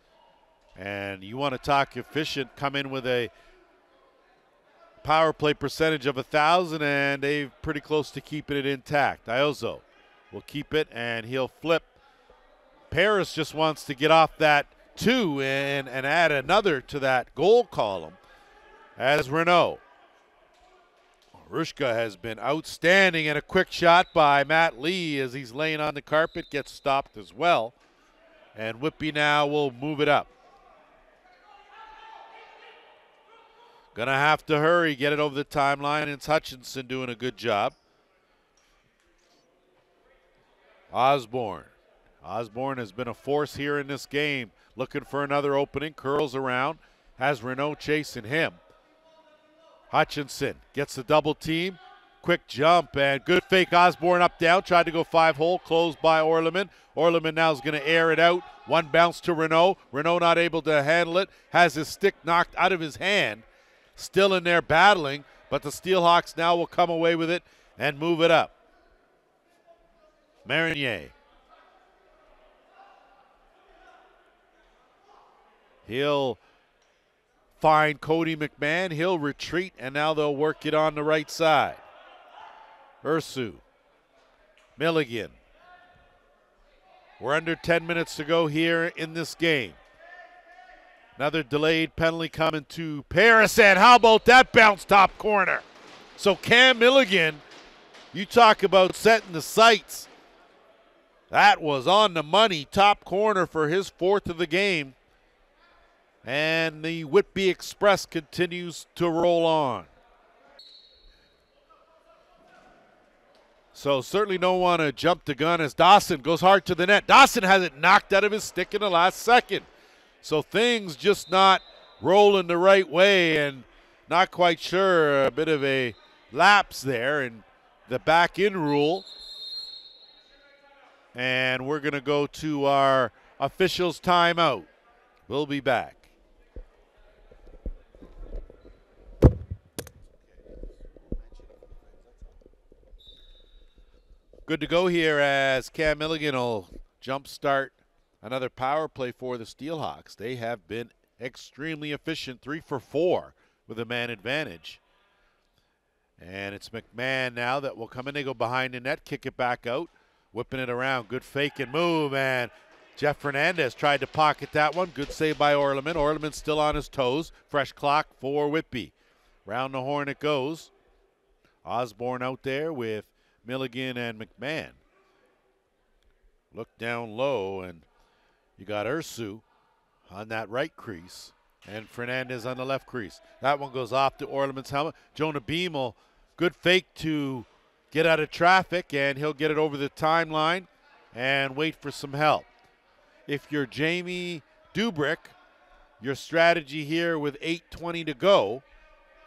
And you want to talk efficient, come in with a power play percentage of 1,000, and they're pretty close to keeping it intact. Iozo will keep it, and he'll flip. Paris just wants to get off that 2 and add another to that goal column as Renault. Rushka has been outstanding, and a quick shot by Matt Lee as he's laying on the carpet, gets stopped as well. And Whitby now will move it up. Gonna have to hurry, get it over the timeline, and it's Hutchinson doing a good job. Osborne Osborne has been a force here in this game. Looking for another opening, curls around, has Renault chasing him. Hutchinson gets the double team, quick jump and good fake. Osborne up down, tried to go 5-hole, closed by Orleman. Orleman now is going to air it out. One bounce to Renault. Renault not able to handle it, has his stick knocked out of his hand. Still in there battling, but the Steelhawks now will come away with it and move it up. Marinier. He'll find Cody McMahon. He'll retreat, and now they'll work it on the right side. Ursu. Milligan. We're under 10 minutes to go here in this game. Another delayed penalty coming to Paris, and how about that bounce top corner? So Cam Milligan, you talk about setting the sights. That was on the money, top corner for his 4th of the game. And the Whitby Express continues to roll on. So certainly don't want to jump the gun as Dawson goes hard to the net. Dawson has it knocked out of his stick in the last second. So things just not rolling the right way, and not quite sure. A bit of a lapse there in the back-in rule. And we're going to go to our officials' timeout. We'll be back. Good to go here as Cam Milligan will jumpstart another power play for the Steelhawks. They have been extremely efficient, 3 for 4 with a man advantage. And it's McMahon now that will come in. They go behind the net, kick it back out, whipping it around. Good fake and move, and Jeff Fernandez tried to pocket that one. Good save by Orleman. Orleman still on his toes. Fresh clock for Whitby. Round the horn it goes. Osborne out there with Milligan and McMahon. Look down low, and you got Ursu on that right crease and Fernandez on the left crease. That one goes off to Orleman's helmet. Jonah Beamel, good fake to get out of traffic, and he'll get it over the timeline and wait for some help. If you're Jamie Dubrick, your strategy here with 8:20 to go,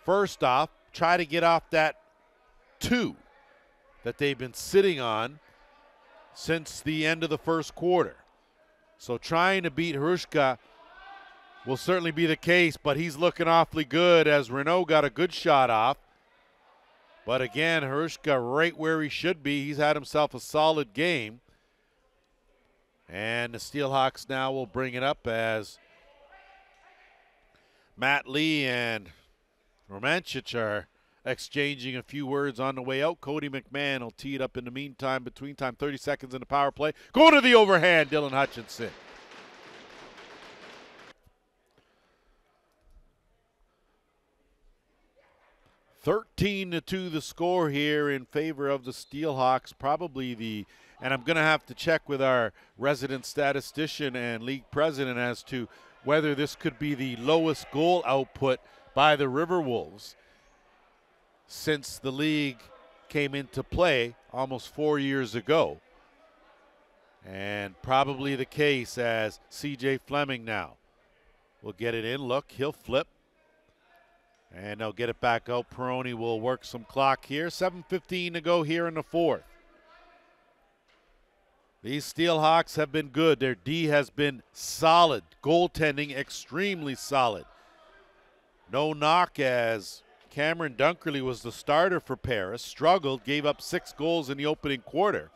first off, try to get off that 2 that they've been sitting on since the end of the first quarter. So trying to beat Hrushka will certainly be the case, but he's looking awfully good as Renault got a good shot off. But again, Hrushka right where he should be. He's had himself a solid game. And the Steelhawks now will bring it up as Matt Lee and Romancic are exchanging a few words on the way out. Cody McMahon will tee it up in the meantime. Between time, 30 seconds in the power play. Going to the overhand, Dylan Hutchinson. (13-2) the score here in favor of the Steelhawks. Probably the, and I'm going to have to check with our resident statistician and league president as to whether this could be the lowest goal output by the Riverwolves since the league came into play almost 4 years ago. And probably the case as C.J. Fleming now will get it in. Look, he'll flip. And they'll get it back out. Peroni will work some clock here. 7:15 to go here in the 4th. These Steelhawks have been good. Their D has been solid. Goaltending extremely solid. No knock as Cameron Dunkerley was the starter for Paris, struggled, gave up 6 goals in the opening quarter.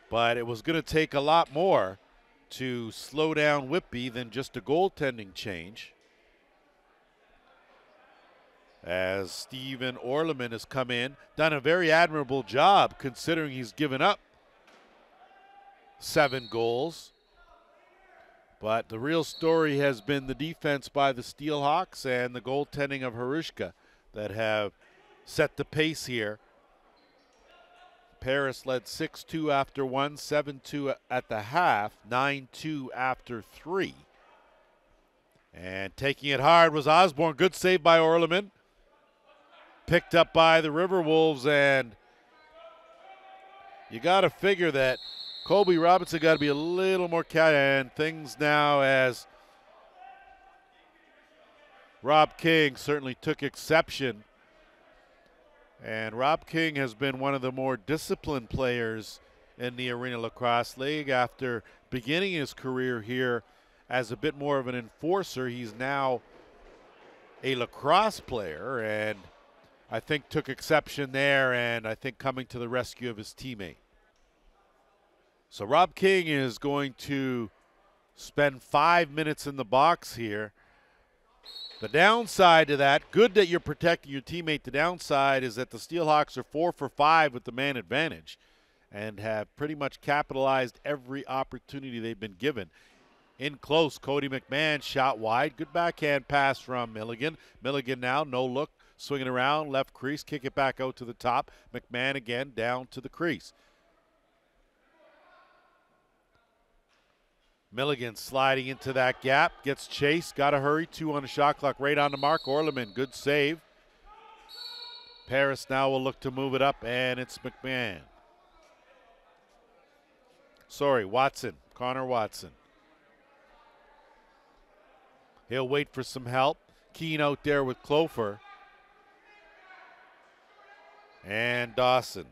But it was going to take a lot more to slow down Whitby than just a goaltending change. As Steven Orleman has come in, done a very admirable job considering he's given up 7 goals. But the real story has been the defense by the Steelhawks and the goaltending of Hrushka that have set the pace here. Paris led 6-2 after 1, 7-2 at the half, 9-2 after 3. And taking it hard was Osborne. Good save by Orleman. Picked up by the Riverwolves, and you got to figure that Colby Robinson got to be a little more and things now as Rob King certainly took exception. And Rob King has been one of the more disciplined players in the Arena Lacrosse League. After beginning his career here as a bit more of an enforcer, he's now a lacrosse player, and I think took exception there, and I think coming to the rescue of his teammate. So Rob King is going to spend 5 minutes in the box here. The downside to that, good that you're protecting your teammate. The downside is that the Steelhawks are 4 for 5 with the man advantage and have pretty much capitalized every opportunity they've been given. In close, Cody McMahon shot wide. Good backhand pass from Milligan. Milligan now, no look, swinging around, left crease, kick it back out to the top. McMahon again down to the crease. Milligan sliding into that gap, gets chased, got to hurry, 2 on the shot clock, right on the mark. Orleman, good save. Paris now will look to move it up, and it's McMahon. Sorry, Watson, Connor Watson. He'll wait for some help. Keane out there with Clofer. And Dawson.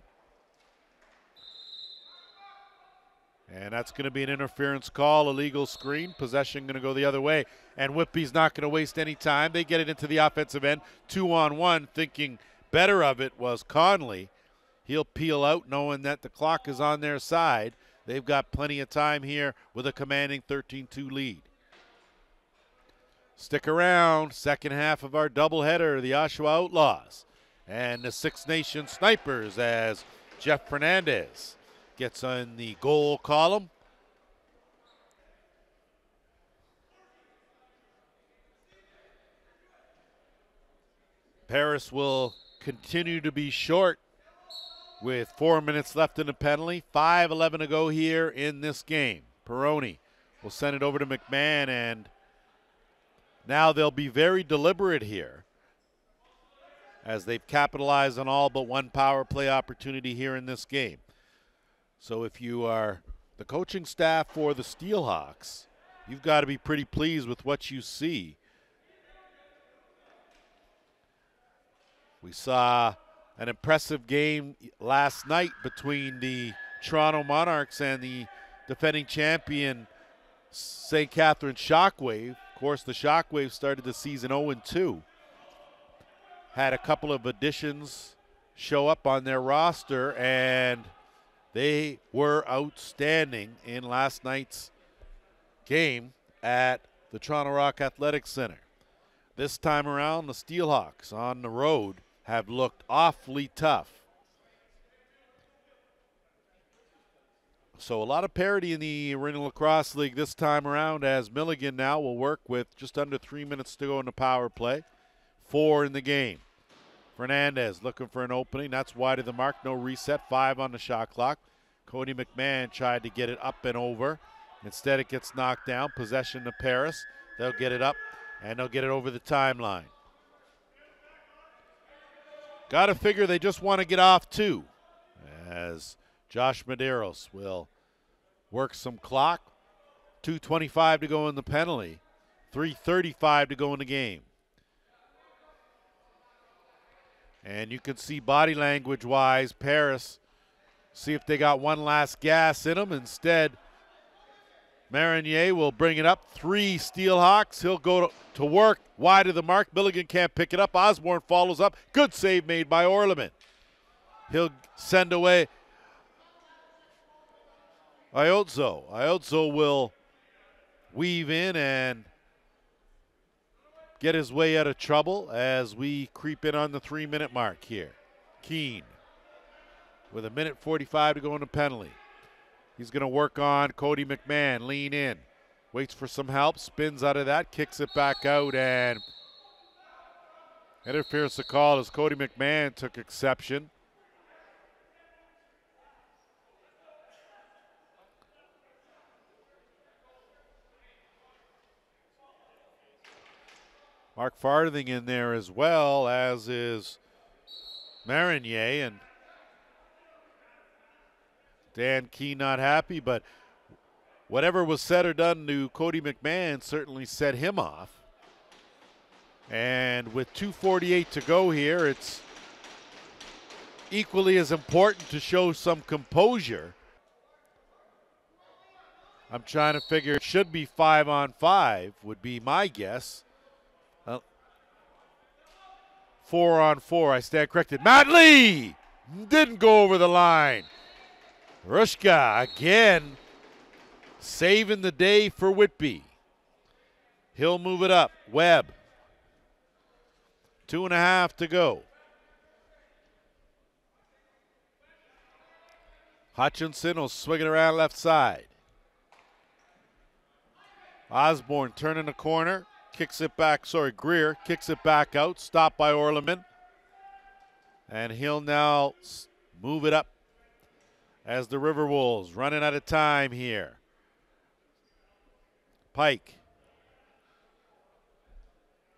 And that's going to be an interference call, illegal screen. Possession going to go the other way. And Whitby's not going to waste any time. They get it into the offensive end. 2-on-1, thinking better of it was Conley. He'll peel out knowing that the clock is on their side. They've got plenty of time here with a commanding 13-2 lead. Stick around. Second half of our doubleheader, the Oshawa Outlaws and the Six Nations Snipers as Jeff Fernandez gets on the goal column. Paris will continue to be short with 4 minutes left in the penalty. 5:11 to go here in this game. Peroni will send it over to McMahon, and now they'll be very deliberate here as they've capitalized on all but one power play opportunity here in this game. So if you are the coaching staff for the Steelhawks, you've got to be pretty pleased with what you see. We saw an impressive game last night between the Toronto Monarchs and the defending champion St. Catharines Shockwave. Of course, the Shockwave started the season 0-2. Had a couple of additions show up on their roster, and they were outstanding in last night's game at the Toronto Rock Athletic Center. This time around, the Steelhawks on the road have looked awfully tough. So a lot of parity in the Arena Lacrosse League this time around, as Milligan now will work with just under 3 minutes to go in the power play. 4 in the game. Fernandez looking for an opening. That's wide of the mark. No reset. 5 on the shot clock. Cody McMahon tried to get it up and over. Instead, it gets knocked down. Possession to Paris. They'll get it up, and they'll get it over the timeline. Got to figure they just want to get off too, as Josh Medeiros will work some clock. 2:25 to go in the penalty. 3:35 to go in the game. And you can see body language-wise, Paris, see if they got one last gas in them. Instead, Marinier will bring it up. 3 Steelhawks. He'll go to work wide of the mark. Milligan can't pick it up. Osborne follows up. Good save made by Orleman. He'll send away Iotzo. Iotzo will weave in and get his way out of trouble as we creep in on the 3-minute mark here. Keane with 1:45 to go in the penalty. He's going to work on Cody McMahon, lean in, waits for some help, spins out of that, kicks it back out, and interference to call as Cody McMahon took exception. Mark Farthing in there as well, as is Marinier, and Dan Key not happy, but whatever was said or done to Cody McMahon certainly set him off. And with 2:48 to go here, it's equally as important to show some composure. I'm trying to figure it should be 5-on-5 would be my guess. 4-on-4, I stand corrected. Matt Lee didn't go over the line. Rushka again saving the day for Whitby. He'll move it up. Webb. 2.5 to go. Hutchinson will swing it around left side. Osborne turning the corner. Kicks it back, Greer kicks it back out. Stopped by Orleman. And he'll now move it up as the Riverwolves running out of time here. Pike.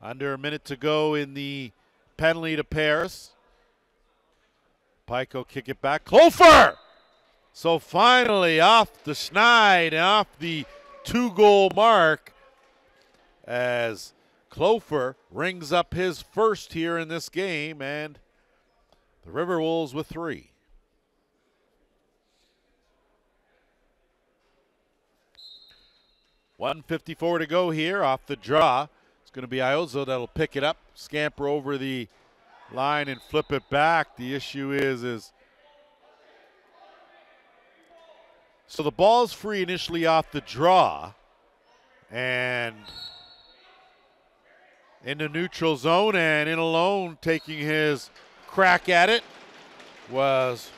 Under a minute to go in the penalty to Paris. Pike will kick it back. Clofer! So finally off the schneid, off the 2-goal mark, as Clofer rings up his first here in this game, and the Riverwolves with 3. $1:54 to go here off the draw. It's going to be Iozzo that'll pick it up, scamper over the line and flip it back. The issue is so the ball's free initially off the draw, and in the neutral zone, and in alone taking his crack at it was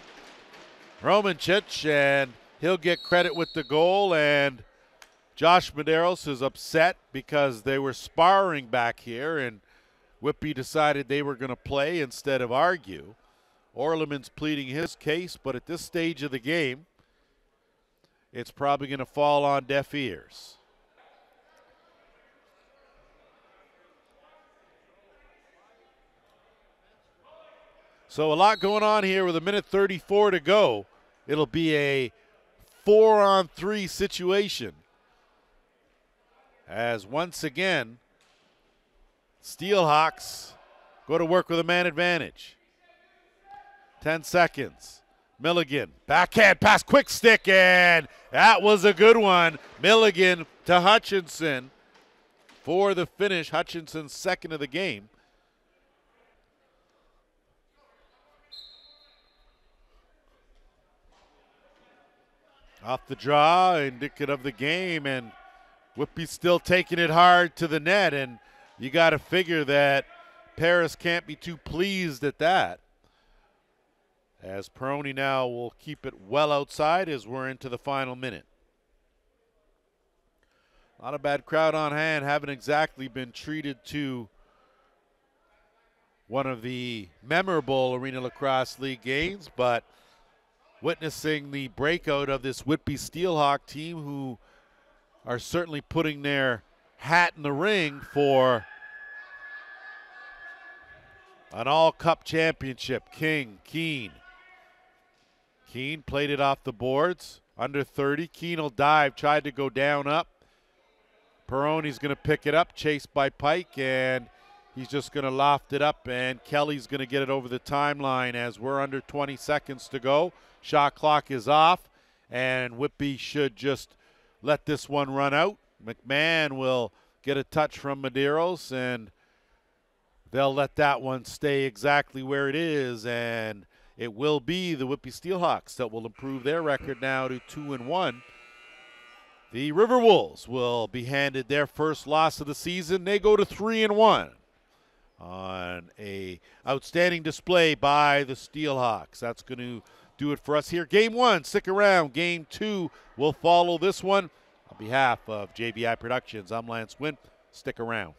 Romancic, and he'll get credit with the goal. And Josh Medeiros is upset because they were sparring back here, and Whitby decided they were going to play instead of argue. Orleman's pleading his case, but at this stage of the game, it's probably going to fall on deaf ears. So a lot going on here with 1:34 to go. It'll be a 4-on-3 situation, as once again, Steelhawks go to work with a man advantage. 10 seconds. Milligan, backhand pass, quick stick, and that was a good one. Milligan to Hutchinson for the finish. Hutchinson's second of the game. Off the draw, indicative of the game, and Whitby's still taking it hard to the net, and you got to figure that Paris can't be too pleased at that. As Peroni now will keep it well outside as we're into the final minute. Not a bad crowd on hand. Haven't exactly been treated to one of the memorable Arena Lacrosse League games, but witnessing the breakout of this Whitby Steelhawk team, who are certainly putting their hat in the ring for an all-cup championship. Keene played it off the boards, under 30. Keene will dive, tried to go down up. Peroni's going to pick it up, chased by Pike, and he's just going to loft it up, and Kelly's going to get it over the timeline as we're under 20 seconds to go. Shot clock is off, and Whitby should just let this one run out. McMahon will get a touch from Medeiros, and they'll let that one stay exactly where it is, and it will be the Whitby Steelhawks that will improve their record now to 2-1. The Riverwolves will be handed their first loss of the season. They go to 3-1 on a outstanding display by the Steelhawks. That's going to do it for us here. Game 1, stick around. Game 2 will follow this one. On behalf of JVI Productions, I'm Lance Wynn. Stick around.